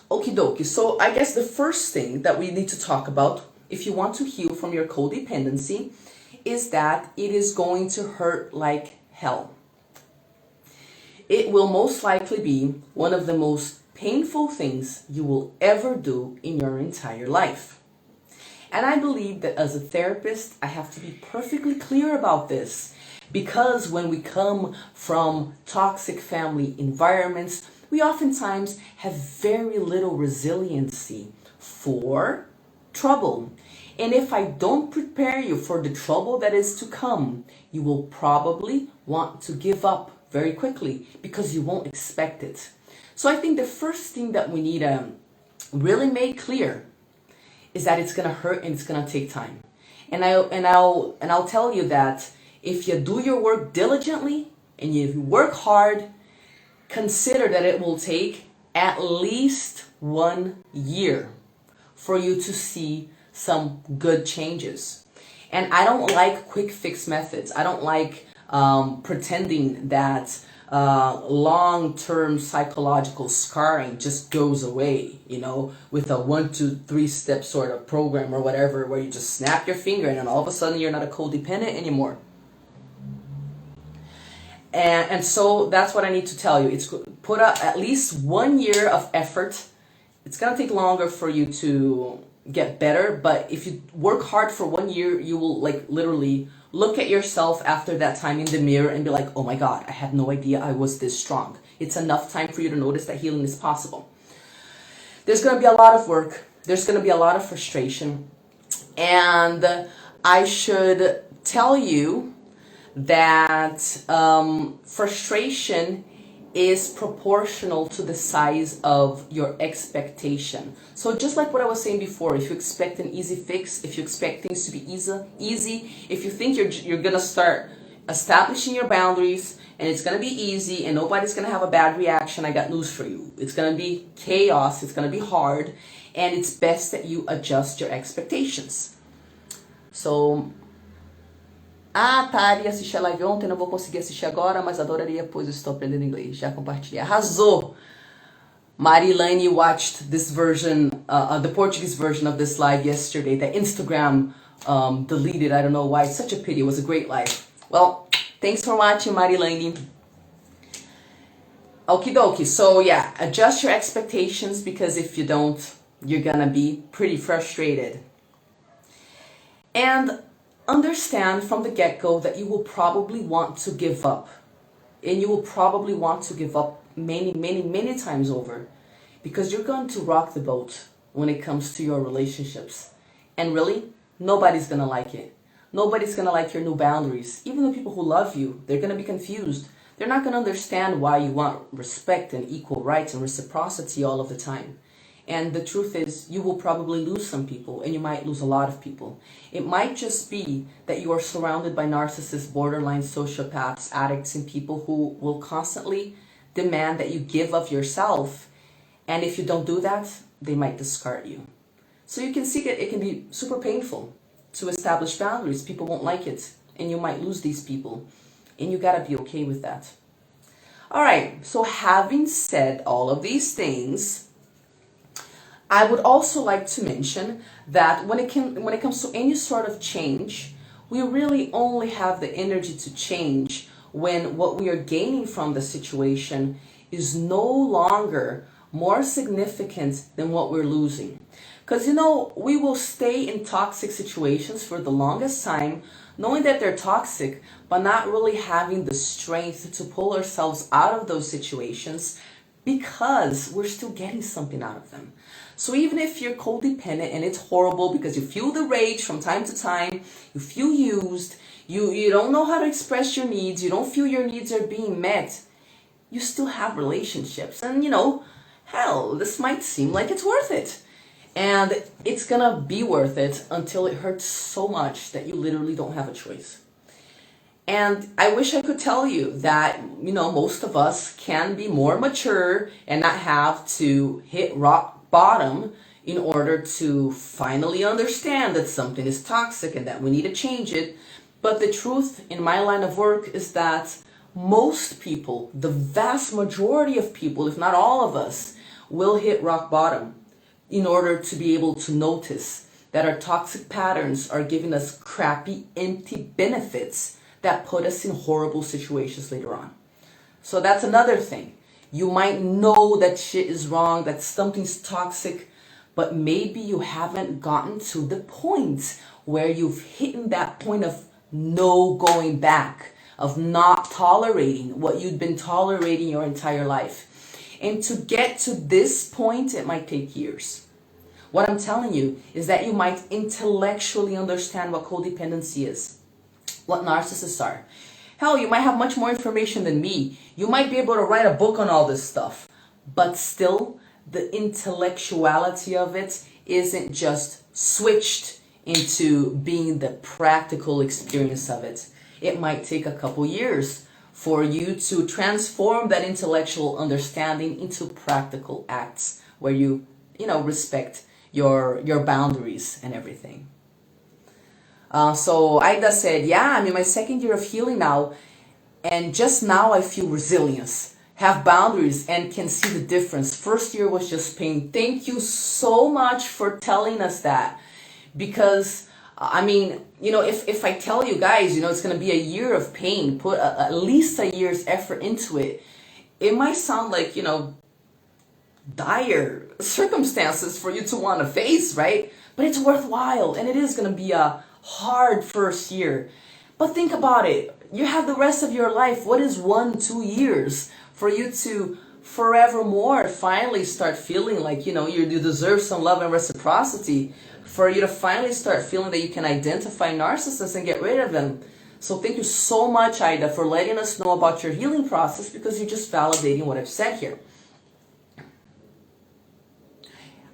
Okie dokie. So I guess the first thing that we need to talk about if you want to heal from your codependency is that it is going to hurt like hell. It will most likely be one of the most painful things you will ever do in your entire life. And I believe that as a therapist, I have to be perfectly clear about this, because when we come from toxic family environments, we oftentimes have very little resiliency for trouble. And if I don't prepare you for the trouble that is to come, you will probably want to give up very quickly because you won't expect it. So I think the first thing that we need to really make clear is that it's going to hurt and it's going to take time. And I'll tell you that if you do your work diligently and you work hard, consider that it will take at least 1 year for you to see some good changes. And I don't like quick fix methods. I don't like pretending that long-term psychological scarring just goes away, with a 1, 2, 3 step sort of program or whatever, where you just snap your finger and then all of a sudden you're not a codependent anymore. And so that's what I need to tell you. It's put up at least 1 year of effort. It's going to take longer for you to get better, but if you work hard for 1 year, you will literally look at yourself after that time in the mirror and be like, oh my God, I had no idea I was this strong. It's enough time for you to notice that healing is possible. There's going to be a lot of work. There's going to be a lot of frustration. And I should tell you that frustration is proportional to the size of your expectation. So just like what I was saying before, if you expect an easy fix, if you expect things to be easy, if you think you're gonna start establishing your boundaries and it's gonna be easy and nobody's gonna have a bad reaction, I got news for you. It's gonna be chaos, it's gonna be hard, and it's best that you adjust your expectations. So TARY, assisti a live ontem, não vou conseguir assistir agora, mas adoraria, pois estou aprendendo inglês. Já compartilhei. Arrasou! Marilani watched this version, the Portuguese version of this live yesterday that Instagram deleted. I don't know why. It's such a pity. It was a great live. Well, thanks for watching, Marilani. Okie dokie. So yeah, adjust your expectations, because if you don't, you're gonna be pretty frustrated. And understand from the get-go that you will probably want to give up. And you will probably want to give up many, many, many times over, because you're going to rock the boat when it comes to your relationships. And really, nobody's going to like it. Nobody's going to like your new boundaries. Even the people who love you, they're going to be confused. They're not going to understand why you want respect and equal rights and reciprocity all of the time. And the truth is, you will probably lose some people, and you might lose a lot of people. It might just be that you are surrounded by narcissists, borderline sociopaths, addicts, and people who will constantly demand that you give of yourself. And if you don't do that, they might discard you. So you can see that it can be super painful to establish boundaries. People won't like it, and you might lose these people. And you gotta be okay with that. All right, so having said all of these things, I would also like to mention that when it comes to any sort of change, we really only have the energy to change when what we are gaining from the situation is no longer more significant than what we're losing. Because, we will stay in toxic situations for the longest time, knowing that they're toxic, but not really having the strength to pull ourselves out of those situations because we're still getting something out of them. So even if you're codependent and it's horrible because you feel the rage from time to time, you feel used, you don't know how to express your needs, you don't feel your needs are being met, you still have relationships. And hell, this might seem like it's worth it. And it's gonna be worth it until it hurts so much that you literally don't have a choice. And I wish I could tell you that, most of us can be more mature and not have to hit rock bottom in order to finally understand that something is toxic and that we need to change it. But the truth in my line of work is that most people, the vast majority of people, if not all of us, will hit rock bottom in order to be able to notice that our toxic patterns are giving us crappy, empty benefits that put us in horrible situations later on. So that's another thing. You might know that shit is wrong, that something's toxic, but maybe you haven't gotten to the point where you've hit that point of no going back, of not tolerating what you've been tolerating your entire life. And to get to this point, it might take years. What I'm telling you is that you might intellectually understand what codependency is, what narcissists are. Hell, you might have much more information than me. You might be able to write a book on all this stuff. But still, the intellectuality of it isn't just switched into being the practical experience of it. It might take a couple years for you to transform that intellectual understanding into practical acts where you respect your boundaries and everything. So Aida said, yeah, I'm in my second year of healing now, and just now I feel resilience, have boundaries, and can see the difference. First year was just pain. Thank you so much for telling us that, because if I tell you guys, it's going to be a year of pain, put at least a year's effort into it, it might sound like, dire circumstances for you to want to face, right? But it's worthwhile, and it is going to be a hard first year. But think about it. You have the rest of your life. What is 1-2 years for you to forevermore finally start feeling like, you deserve some love and reciprocity, for you to finally start feeling that you can identify narcissists and get rid of them. So thank you so much, Aida, for letting us know about your healing process, because you're just validating what I've said here.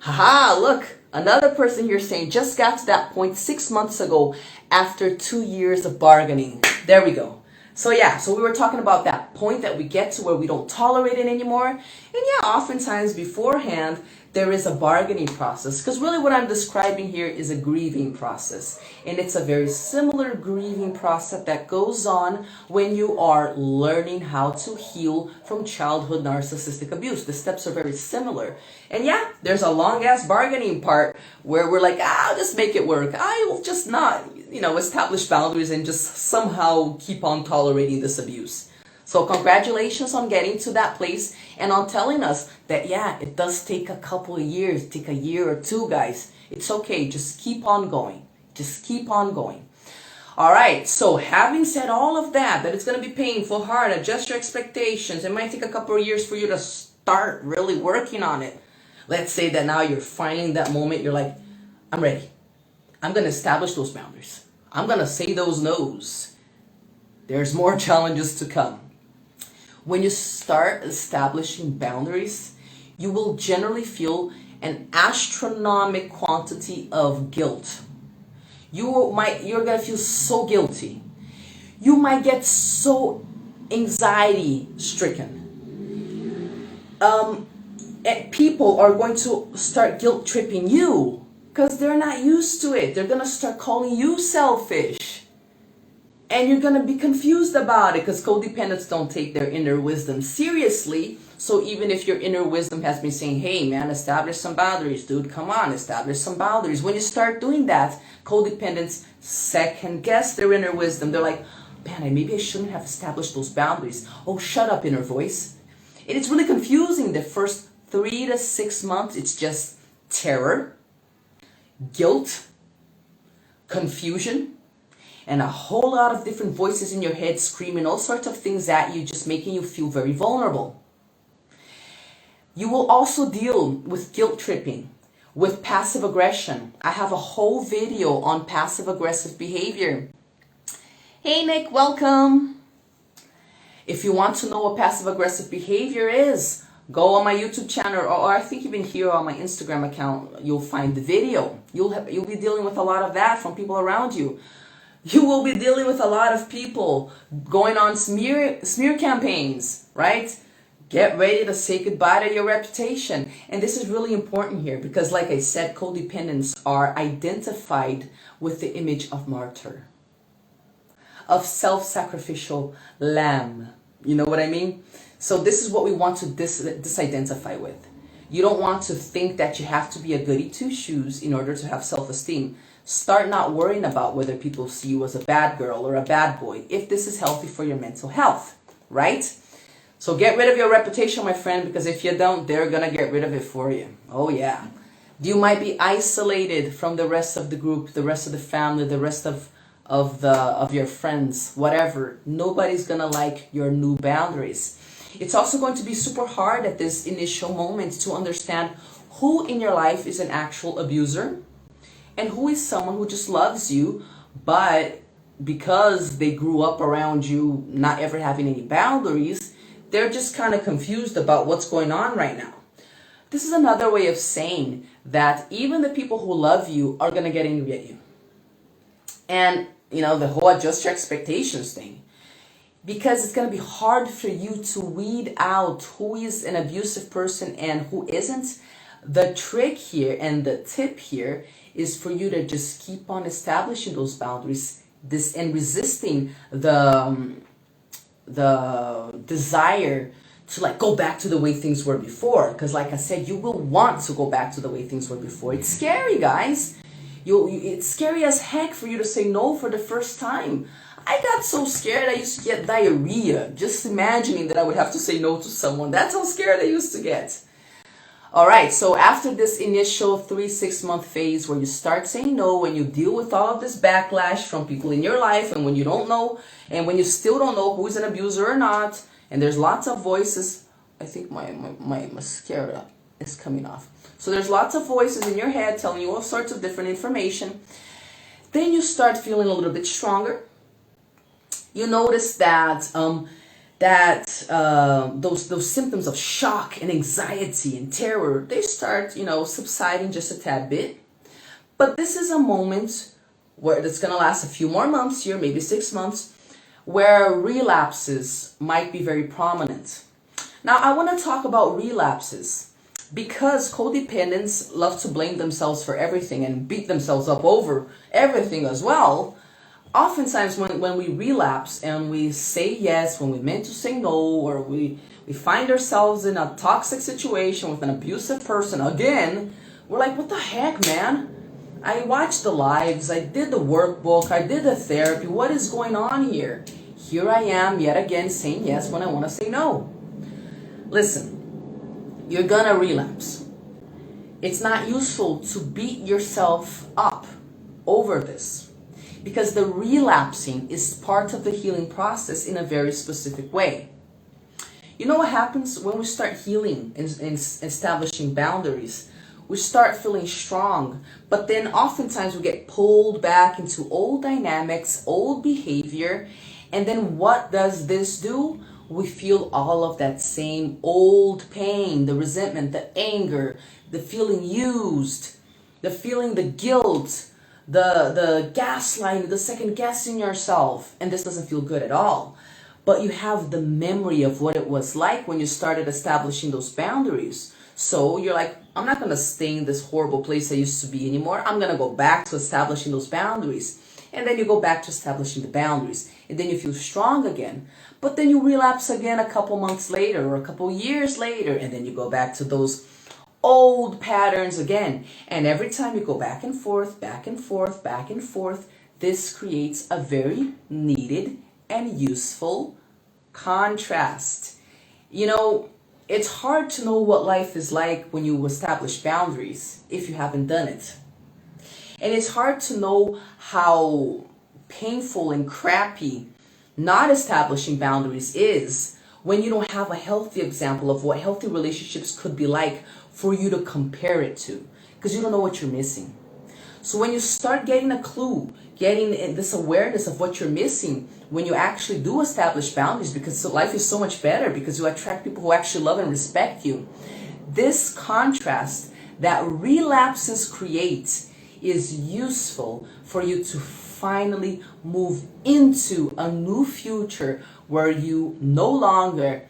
Haha, look, another person here saying, just got to that point 6 months ago after 2 years of bargaining. There we go. So we were talking about that point that we get to where we don't tolerate it anymore. And oftentimes beforehand, there is a bargaining process, because really what I'm describing here is a grieving process. And it's a very similar grieving process that goes on when you are learning how to heal from childhood narcissistic abuse. The steps are very similar. And there's a long ass bargaining part where we're like, I'll just make it work. I will just not, establish boundaries and just somehow keep on tolerating this abuse. So congratulations on getting to that place and on telling us that, it does take a couple of years, take a year or two, guys. It's okay. Just keep on going. Just keep on going. All right. So having said all of that it's going to be painful, hard, adjust your expectations. It might take a couple of years for you to start really working on it. Let's say that now you're finding that moment. You're like, I'm ready. I'm going to establish those boundaries. I'm going to say those no's. There's more challenges to come. When you start establishing boundaries, you will generally feel an astronomical quantity of guilt. You're going to feel so guilty. You might get so anxiety stricken. And people are going to start guilt tripping you because they're not used to it. They're going to start calling you selfish. And you're going to be confused about it because codependents don't take their inner wisdom seriously. So even if your inner wisdom has been saying, hey man, establish some boundaries, dude, come on, establish some boundaries. When you start doing that, codependents second guess their inner wisdom. They're like, man, maybe I shouldn't have established those boundaries. Oh, shut up, inner voice. And it's really confusing. The first 3 to 6 months, it's just terror, guilt, confusion, and a whole lot of different voices in your head screaming all sorts of things at you, just making you feel very vulnerable. You will also deal with guilt tripping, with passive aggression. I have a whole video on passive aggressive behavior. Hey Nick, welcome. If you want to know what passive aggressive behavior is, go on my YouTube channel, or I think even here on my Instagram account, you'll find the video. You'll be dealing with a lot of that from people around you. You will be dealing with a lot of people going on smear campaigns, right? Get ready to say goodbye to your reputation. And this is really important here because, like I said, codependents are identified with the image of martyr, of self-sacrificial lamb. You know what I mean? So this is what we want to disidentify with. You don't want to think that you have to be a goody two-shoes in order to have self-esteem. Start not worrying about whether people see you as a bad girl or a bad boy, if this is healthy for your mental health, right? So get rid of your reputation, my friend, because if you don't, they're going to get rid of it for you. Oh, yeah. You might be isolated from the rest of the group, the rest of the family, the rest of your friends, whatever. Nobody's going to like your new boundaries. It's also going to be super hard at this initial moment to understand who in your life is an actual abuser and who is someone who just loves you, but because they grew up around you not ever having any boundaries, they're just kind of confused about what's going on right now. This is another way of saying that even the people who love you are going to get angry at you. And, you know, the whole adjust your expectations thing. Because it's going to be hard for you to weed out who is an abusive person and who isn't. The trick here and the tip here is for you to just keep on establishing those boundaries and resisting the desire to like go back to the way things were before. Because like I said, you will want to go back to the way things were before. It's scary, guys. It's scary as heck for you to say no for the first time. I got so scared I used to get diarrhea just imagining that I would have to say no to someone. That's how scared I used to get. All right, so after this initial 3-6 month phase where you start saying no, when you deal with all of this backlash from people in your life, and when you don't know, and when you still don't know who is an abuser or not, and there's lots of voices. I think my mascara is coming off. So there's lots of voices in your head telling you all sorts of different information. Then you start feeling a little bit stronger. You notice that those symptoms of shock and anxiety and terror, they start, subsiding just a tad bit. But this is a moment where it's going to last a few more months here, maybe 6 months, where relapses might be very prominent. Now, I want to talk about relapses because codependents love to blame themselves for everything and beat themselves up over everything as well. Oftentimes when we relapse and we say yes when we meant to say no, or we find ourselves in a toxic situation with an abusive person again, we're like, what the heck, man? I watched the lives, I did the workbook, I did the therapy, what is going on here? Here I am yet again saying yes when I want to say no. Listen, you're gonna relapse. It's not useful to beat yourself up over this, because the relapsing is part of the healing process in a very specific way. You know what happens when we start healing and establishing boundaries? We start feeling strong, but then oftentimes we get pulled back into old dynamics, old behavior, and then what does this do? We feel all of that same old pain, the resentment, the anger, the feeling used, the guilt, the gaslighting, the second guessing yourself, and this doesn't feel good at all. But you have the memory of what it was like when you started establishing those boundaries. So you're like, I'm not going to stay in this horrible place I used to be anymore. I'm going to go back to establishing those boundaries. And then you go back to establishing the boundaries. And then you feel strong again. But then you relapse again a couple months later or a couple years later. And then you go back to those old patterns again. And every time you go back and forth, back and forth, back and forth, this creates a very needed and useful contrast. You know, it's hard to know what life is like when you establish boundaries if you haven't done it. And it's hard to know how painful and crappy not establishing boundaries is when you don't have a healthy example of what healthy relationships could be like for you to compare it to, because you don't know what you're missing. So when you start getting a clue, getting this awareness of what you're missing, when you actually do establish boundaries, because life is so much better because you attract people who actually love and respect you. This contrast that relapses create is useful for you to finally move into a new future where you no longer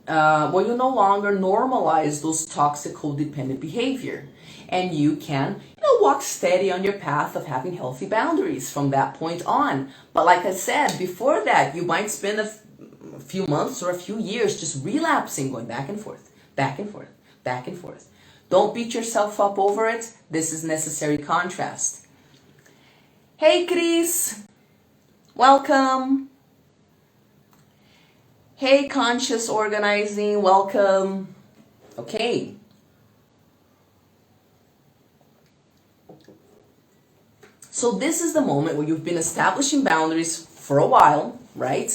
normalize those toxic codependent behavior, and you can walk steady on your path of having healthy boundaries from that point on. But like I said before, that you might spend a few months or a few years just relapsing, going back and forth, back and forth, back and forth. Don't beat yourself up over it. This is necessary contrast. Hey, Chris. Welcome. Hey, Conscious Organizing. Welcome. Okay. So this is the moment where you've been establishing boundaries for a while, right?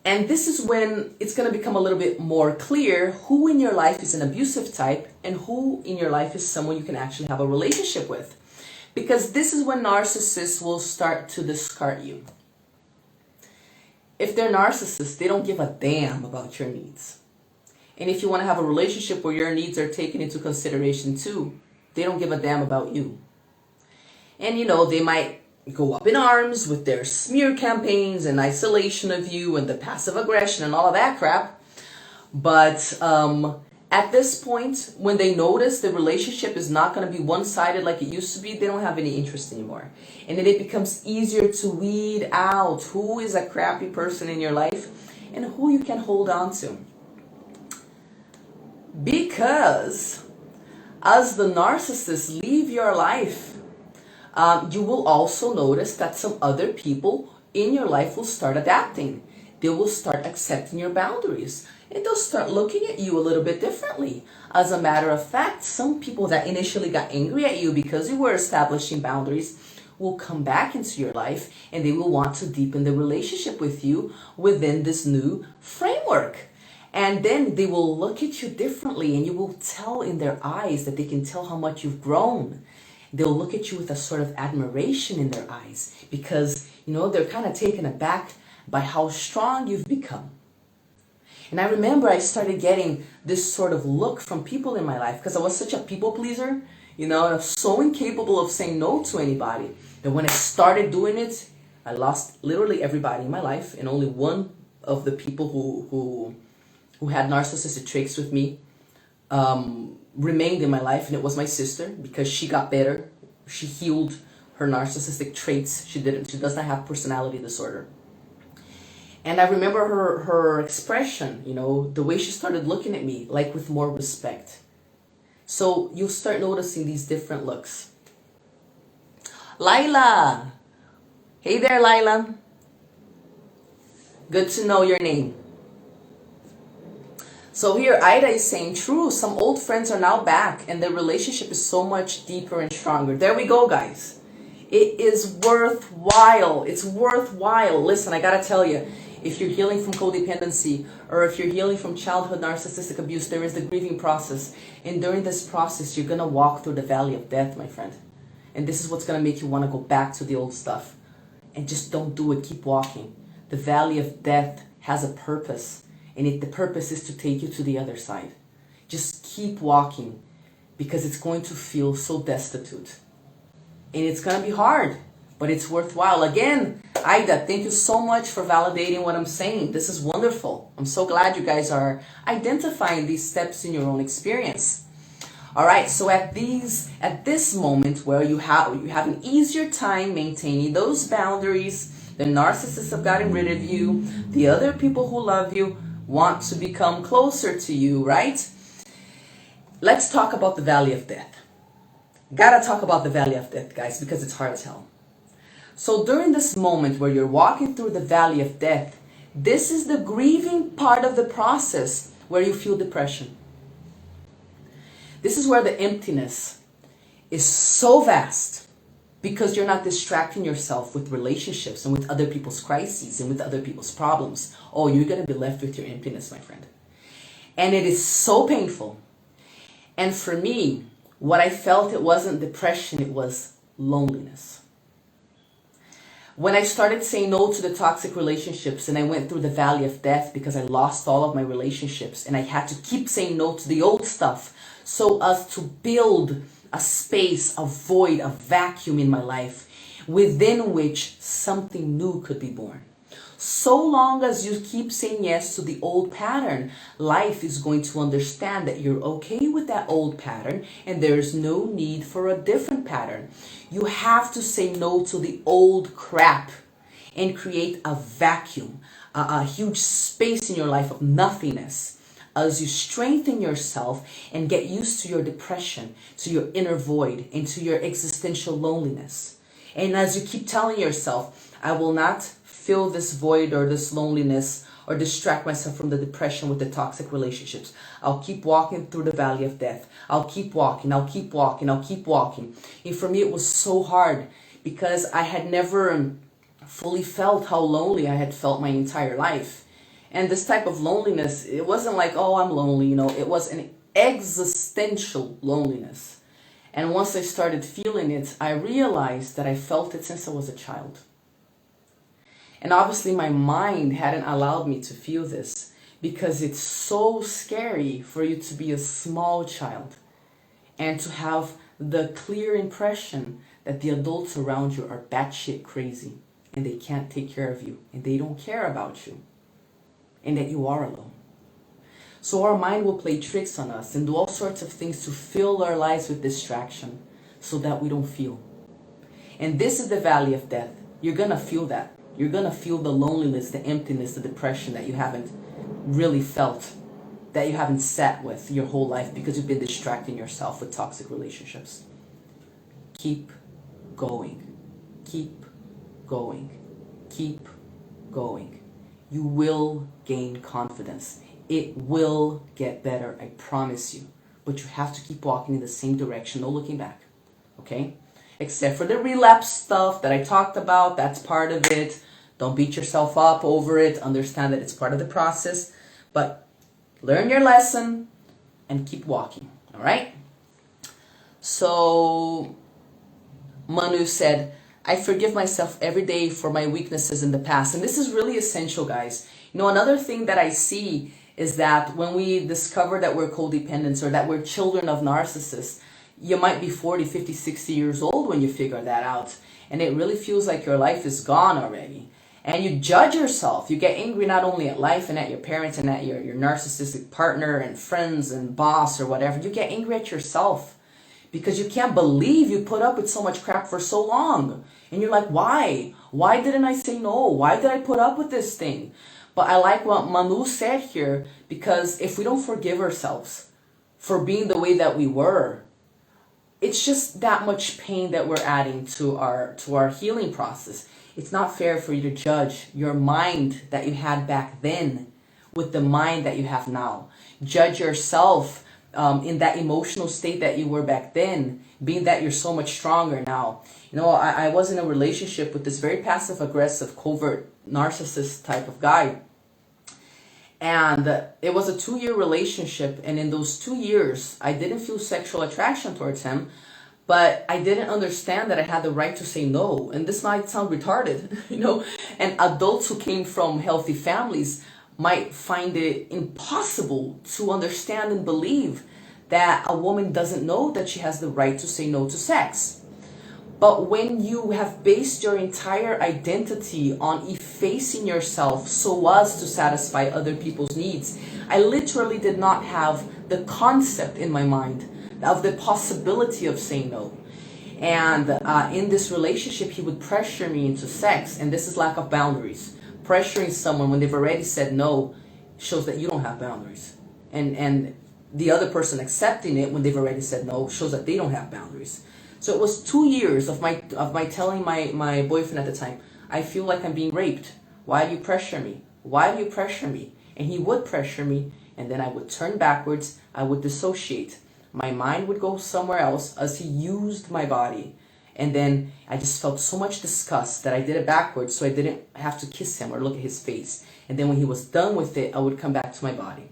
And this is when it's going to become a little bit more clear who in your life is an abusive type and who in your life is someone you can actually have a relationship with. Because this is when narcissists will start to discard you. If they're narcissists, they don't give a damn about your needs. And if you want to have a relationship where your needs are taken into consideration too, they don't give a damn about you. And they might go up in arms with their smear campaigns and isolation of you and the passive aggression and all of that crap. But at this point, when they notice the relationship is not going to be one-sided like it used to be, they don't have any interest anymore. And then it becomes easier to weed out who is a crappy person in your life and who you can hold on to. Because as the narcissists leave your life, you will also notice that some other people in your life will start adapting. They will start accepting your boundaries. And they'll start looking at you a little bit differently. As a matter of fact, some people that initially got angry at you because you were establishing boundaries will come back into your life and they will want to deepen the relationship with you within this new framework. And then they will look at you differently and you will tell in their eyes that they can tell how much you've grown. They'll look at you with a sort of admiration in their eyes because, they're kind of taken aback by how strong you've become. And I remember I started getting this sort of look from people in my life because I was such a people pleaser, I was so incapable of saying no to anybody that when I started doing it, I lost literally everybody in my life, and only one of the people who had narcissistic traits with me remained in my life, and it was my sister because she got better. She healed her narcissistic traits. She does not have personality disorder. And I remember her expression, the way she started looking at me, like with more respect. So you'll start noticing these different looks. Lila! Hey there, Lila. Good to know your name. So here, Ida is saying, true, some old friends are now back and their relationship is so much deeper and stronger. There we go, guys. It is worthwhile. It's worthwhile. Listen, I gotta tell you, if you're healing from codependency or if you're healing from childhood narcissistic abuse, there is the grieving process. And during this process, you're gonna walk through the valley of death, my friend. And this is what's gonna make you wanna go back to the old stuff. And just don't do it, keep walking. The valley of death has a purpose. And the purpose is to take you to the other side. Just keep walking because it's going to feel so destitute. And it's going to be hard, but it's worthwhile. Again, Ida, thank you so much for validating what I'm saying. This is wonderful. I'm so glad you guys are identifying these steps in your own experience. All right, so at this moment where you have an easier time maintaining those boundaries, the narcissists have gotten rid of you, the other people who love you want to become closer to you, right? Let's talk about the valley of death. Gotta talk about the valley of death, guys, because it's hard as hell. So during this moment where you're walking through the valley of death, this is the grieving part of the process where you feel depression. This is where the emptiness is so vast because you're not distracting yourself with relationships and with other people's crises and with other people's problems. Oh, you're going to be left with your emptiness, my friend. And it is so painful. And for me, what I felt, it wasn't depression, it was loneliness. When I started saying no to the toxic relationships and I went through the valley of death because I lost all of my relationships and I had to keep saying no to the old stuff so as to build a space, a void, a vacuum in my life within which something new could be born. So long as you keep saying yes to the old pattern, life is going to understand that you're okay with that old pattern and there's no need for a different pattern. You have to say no to the old crap and create a vacuum, a huge space in your life of nothingness. As you strengthen yourself and get used to your depression, to your inner void, and to your existential loneliness. And as you keep telling yourself, I will not fill this void or this loneliness or distract myself from the depression with the toxic relationships. I'll keep walking through the valley of death. I'll keep walking, I'll keep walking, I'll keep walking. And for me, it was so hard because I had never fully felt how lonely I had felt my entire life. And this type of loneliness, it wasn't like, oh, I'm lonely, it was an existential loneliness. And once I started feeling it, I realized that I felt it since I was a child. And obviously my mind hadn't allowed me to feel this because it's so scary for you to be a small child and to have the clear impression that the adults around you are batshit crazy and they can't take care of you and they don't care about you. And that you are alone. So our mind will play tricks on us and do all sorts of things to fill our lives with distraction so that we don't feel. And this is the valley of death. You're going to feel that. You're going to feel the loneliness, the emptiness, the depression that you haven't really felt, that you haven't sat with your whole life because you've been distracting yourself with toxic relationships. Keep going. Keep going. Keep going. You will gain confidence. It will get better, I promise you. But you have to keep walking in the same direction, no looking back. Okay? Except for the relapse stuff that I talked about, that's part of it. Don't beat yourself up over it. Understand that it's part of the process. But learn your lesson and keep walking. All right? So, Manu said, I forgive myself every day for my weaknesses in the past. And this is really essential, guys. Another thing that I see is that when we discover that we're codependents or that we're children of narcissists, you might be 40, 50, 60 years old when you figure that out. And it really feels like your life is gone already. And you judge yourself. You get angry not only at life and at your parents and at your narcissistic partner and friends and boss or whatever. You get angry at yourself. Because you can't believe you put up with so much crap for so long. And you're like, why? Why didn't I say no? Why did I put up with this thing? But I like what Manu said here, because if we don't forgive ourselves for being the way that we were, it's just that much pain that we're adding to our healing process. It's not fair for you to judge your mind that you had back then with the mind that you have now. Judge yourself in that emotional state that you were back then, being that you're so much stronger now. I was in a relationship with this very passive-aggressive, covert, narcissist type of guy. And it was a 2-year relationship. And in those 2 years, I didn't feel sexual attraction towards him. But I didn't understand that I had the right to say no. And this might sound retarded, And adults who came from healthy families might find it impossible to understand and believe that a woman doesn't know that she has the right to say no to sex. But when you have based your entire identity on effacing yourself so as to satisfy other people's needs, I literally did not have the concept in my mind of the possibility of saying no. And in this relationship, he would pressure me into sex, and this is lack of boundaries. Pressuring someone when they've already said no shows that you don't have boundaries. And the other person accepting it when they've already said no shows that they don't have boundaries. So it was 2 years of my telling my boyfriend at the time, I feel like I'm being raped. Why do you pressure me? Why do you pressure me? And he would pressure me, and then I would turn backwards, I would dissociate. My mind would go somewhere else as he used my body. And then I just felt so much disgust that I did it backwards so I didn't have to kiss him or look at his face. And then when he was done with it, I would come back to my body.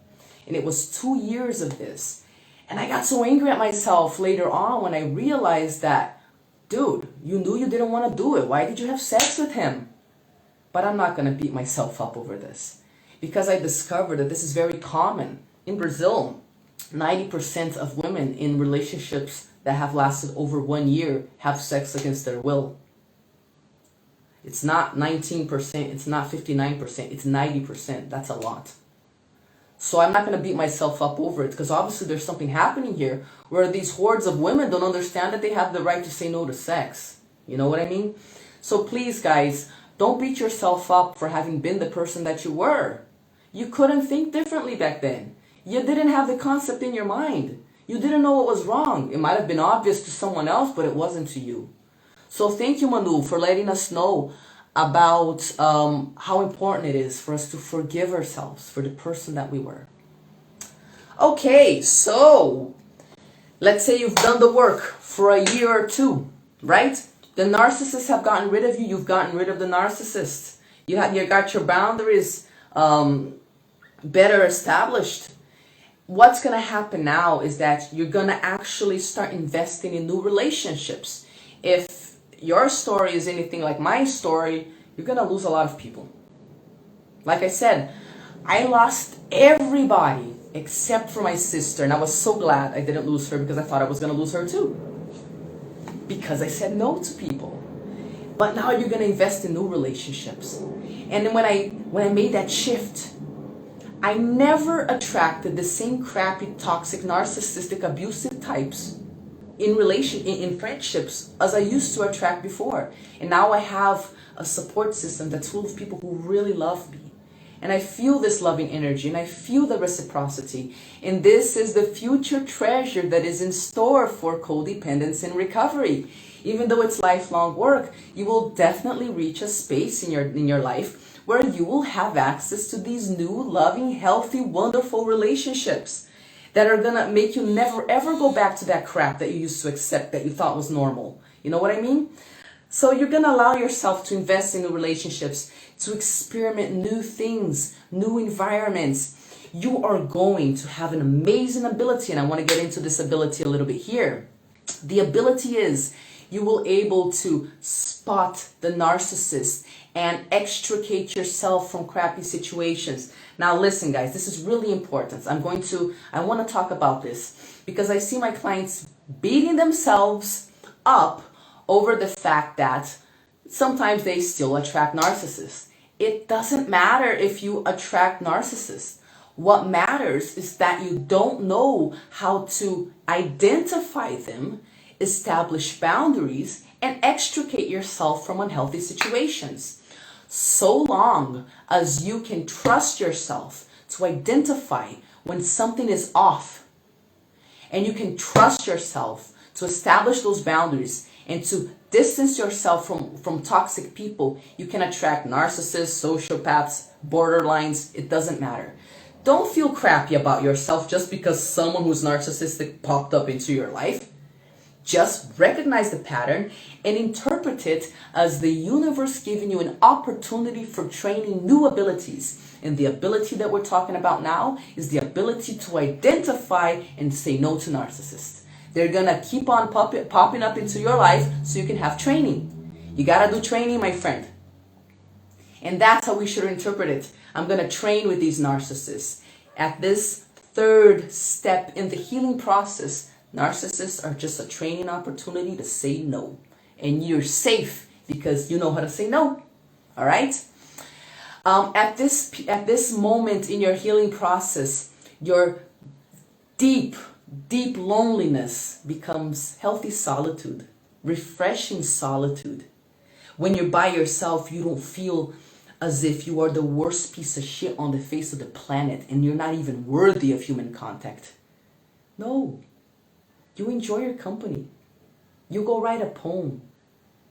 And it was 2 years of this. And I got so angry at myself later on when I realized that, dude, you knew you didn't want to do it. Why did you have sex with him? But I'm not going to beat myself up over this, because I discovered that this is very common. In Brazil, 90% of women in relationships that have lasted over 1 year have sex against their will. It's not 19%, it's not 59%, it's 90%. That's a lot. So I'm not going to beat myself up over it, because obviously there's something happening here where these hordes of women don't understand that they have the right to say no to sex. You know what I mean? So please, guys, don't beat yourself up for having been the person that you were. You couldn't think differently back then. You didn't have the concept in your mind. You didn't know what was wrong. It might have been obvious to someone else, but it wasn't to you. So thank you, Manu, for letting us know about how important it is for us to forgive ourselves for the person that we were. Okay, so let's say you've done the work for a year or two, right? The narcissists have gotten rid of you. You've gotten rid of the narcissist. You got your boundaries better established. What's going to happen now is that you're going to actually start investing in new relationships. If your story is anything like my story, you're going to lose a lot of people. Like I said, I lost everybody except for my sister, and I was so glad I didn't lose her, because I thought I was going to lose her too. Because I said no to people. But now you're going to invest in new relationships. And then when I made that shift, I never attracted the same crappy, toxic, narcissistic, abusive types in friendships as I used to attract before. And now I have a support system that's full of people who really love me. And I feel this loving energy, and I feel the reciprocity. And this is the future treasure that is in store for codependence and recovery. Even though it's lifelong work, you will definitely reach a space in your life where you will have access to these new, loving, healthy, wonderful relationships that are going to make you never ever go back to that crap that you used to accept that you thought was normal. You know what I mean? So you're going to allow yourself to invest in new relationships, to experiment new things, new environments. You are going to have an amazing ability, and I want to get into this ability a little bit here. The ability is you will able to spot the narcissist and extricate yourself from crappy situations. Now listen, guys, this is really important. I want to talk about this because I see my clients beating themselves up over the fact that sometimes they still attract narcissists. It doesn't matter if you attract narcissists. What matters is that you don't know how to identify them, establish boundaries, and extricate yourself from unhealthy situations. So long as you can trust yourself to identify when something is off, and you can trust yourself to establish those boundaries and to distance yourself from toxic people, you can attract narcissists, sociopaths, borderlines. It doesn't matter. Don't feel crappy about yourself just because someone who's narcissistic popped up into your life. Just recognize the pattern and interpret it as the universe giving you an opportunity for training new abilities. And the ability that we're talking about now is the ability to identify and say no to narcissists. They're going to keep on popping up into your life so you can have training. You got to do training, my friend. And that's how we should interpret it. I'm going to train with these narcissists. At this third step in the healing process, narcissists are just a training opportunity to say no. And you're safe because you know how to say no. All right? At this moment in your healing process, your deep, Deep loneliness becomes healthy solitude, refreshing solitude. When you're by yourself, you don't feel as if you are the worst piece of shit on the face of the planet and you're not even worthy of human contact. No, you enjoy your company. You go write a poem.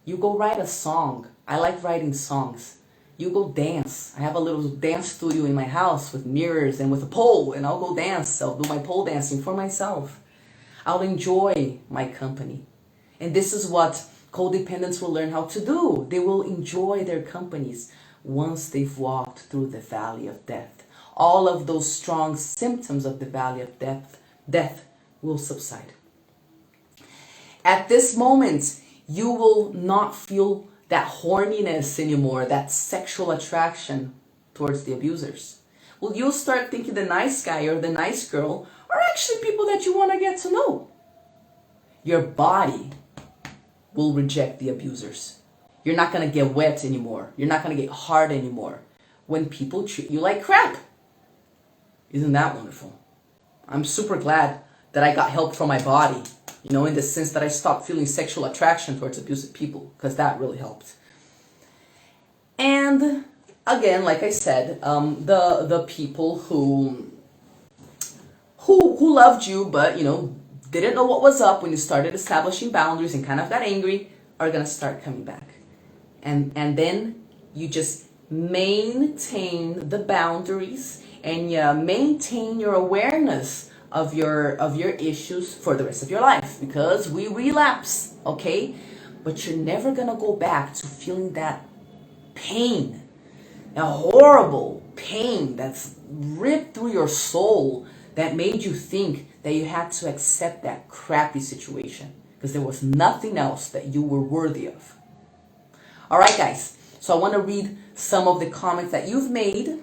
You go write a song. I like writing songs. You go dance. I have a little dance studio in my house with mirrors and with a pole, and I'll go dance. I'll do my pole dancing for myself. I'll enjoy my company. And this is what codependents will learn how to do. They will enjoy their companies once they've walked through the valley of death. All of those strong symptoms of the valley of death will subside. At this moment, you will not feel that horniness anymore, that sexual attraction towards the abusers. Well, you'll start thinking the nice guy or the nice girl are actually people that you want to get to know. Your body will reject the abusers. You're not going to get wet anymore. You're not going to get hard anymore when people treat you like crap. Isn't that wonderful? I'm super glad that I got help from my body, you know, in the sense that I stopped feeling sexual attraction towards abusive people, because that really helped. And again, like I said, the people who loved you, but, you know, didn't know what was up when you started establishing boundaries and kind of got angry, are going to start coming back. And then you just maintain the boundaries and you maintain your awareness of your issues for the rest of your life, because we relapse, okay? But you're never going to go back to feeling that pain, a horrible pain that's ripped through your soul, that made you think that you had to accept that crappy situation because there was nothing else that you were worthy of. All right, guys. So I want to read some of the comments that you've made.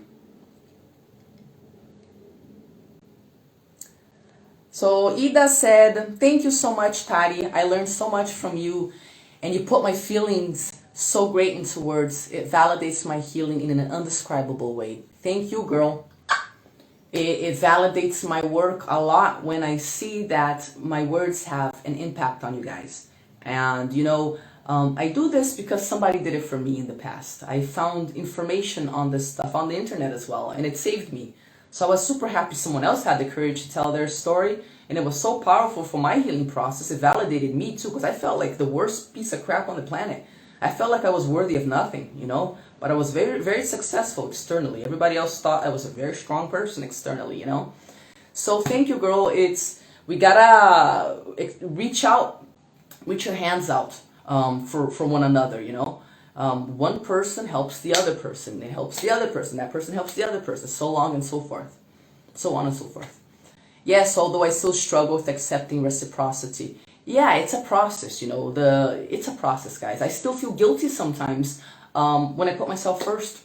So Ida said, "Thank you so much, TARY. I learned so much from you, and you put my feelings so great into words. It validates my healing in an indescribable way." Thank you, girl. It validates my work a lot when I see that my words have an impact on you guys. And, you know, I do this because somebody did it for me in the past. I found information on this stuff on the internet as well, and it saved me. So I was super happy someone else had the courage to tell their story, and it was so powerful for my healing process. It validated me too, because I felt like the worst piece of crap on the planet. I felt like I was worthy of nothing, you know, but I was very, very successful externally. Everybody else thought I was a very strong person externally, you know. So thank you, girl. We gotta reach your hands out for one another, you know. One person helps the other person. It helps the other person. That person helps the other person. So on and so forth. So on and so forth. Yes, although I still struggle with accepting reciprocity. Yeah, it's a process, you know. It's a process, guys. I still feel guilty sometimes when I put myself first.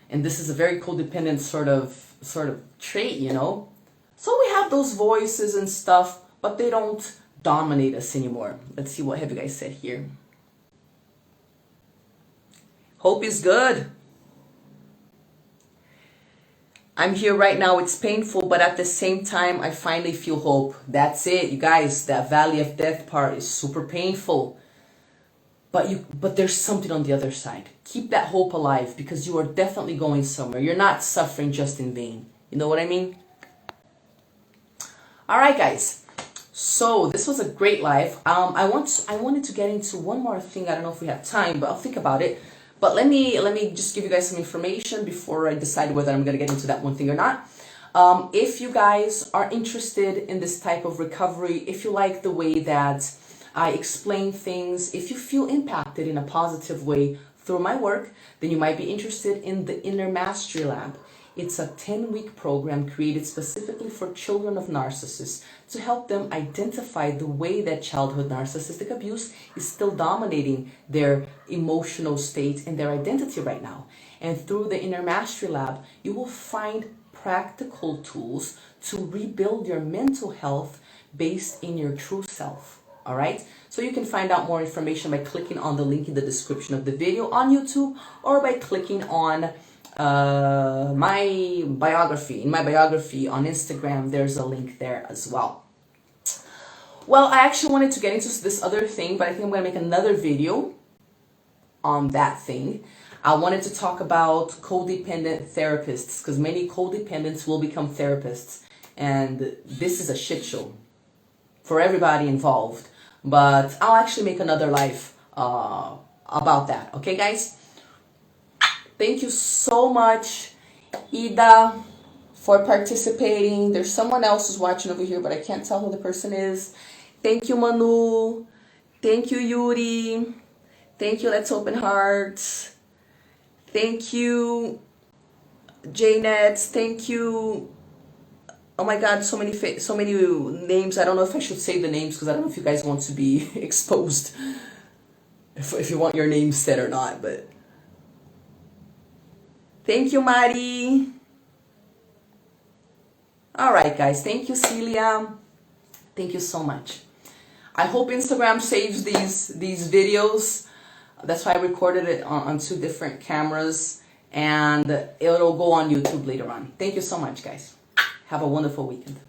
And this is a very codependent sort of trait, you know. So we have those voices and stuff, but they don't dominate us anymore. Let's see, what have you guys said here? Hope is good. I'm here right now. It's painful, but at the same time, I finally feel hope. That's it, you guys. That valley of death part is super painful. But there's something on the other side. Keep that hope alive, because you are definitely going somewhere. You're not suffering just in vain. You know what I mean? All right, guys. So this was a great live. I wanted to get into one more thing. I don't know if we have time, but I'll think about it. But let me just give you guys some information before I decide whether I'm going to get into that one thing or not. If you guys are interested in this type of recovery, if you like the way that I explain things, if you feel impacted in a positive way through my work, then you might be interested in the Inner Mastery Lab. It's a 10-week program created specifically for children of narcissists to help them identify the way that childhood narcissistic abuse is still dominating their emotional state and their identity right now. And through the Inner Mastery Lab, you will find practical tools to rebuild your mental health based in your true self. All right? So you can find out more information by clicking on the link in the description of the video on YouTube, or by clicking on my biography. In my biography on Instagram, there's a link there as well. Well, I actually wanted to get into this other thing, but I think I'm going to make another video on that thing. I wanted to talk about codependent therapists, because many codependents will become therapists, and this is a shit show for everybody involved. But I'll actually make another live about that. Okay, guys? Thank you so much, Ida, for participating. There's someone else who's watching over here, but I can't tell who the person is. Thank you, Manu. Thank you, Yuri. Thank you, Let's Open Hearts. Thank you, J-Nets. Thank you. Oh my God, so many names. I don't know if I should say the names because I don't know if you guys want to be exposed. If you want your name said or not, but thank you, Mari. All right, guys. Thank you, Celia. Thank you so much. I hope Instagram saves these videos. That's why I recorded it on 2 different cameras, and it'll go on YouTube later on. Thank you so much, guys. Have a wonderful weekend.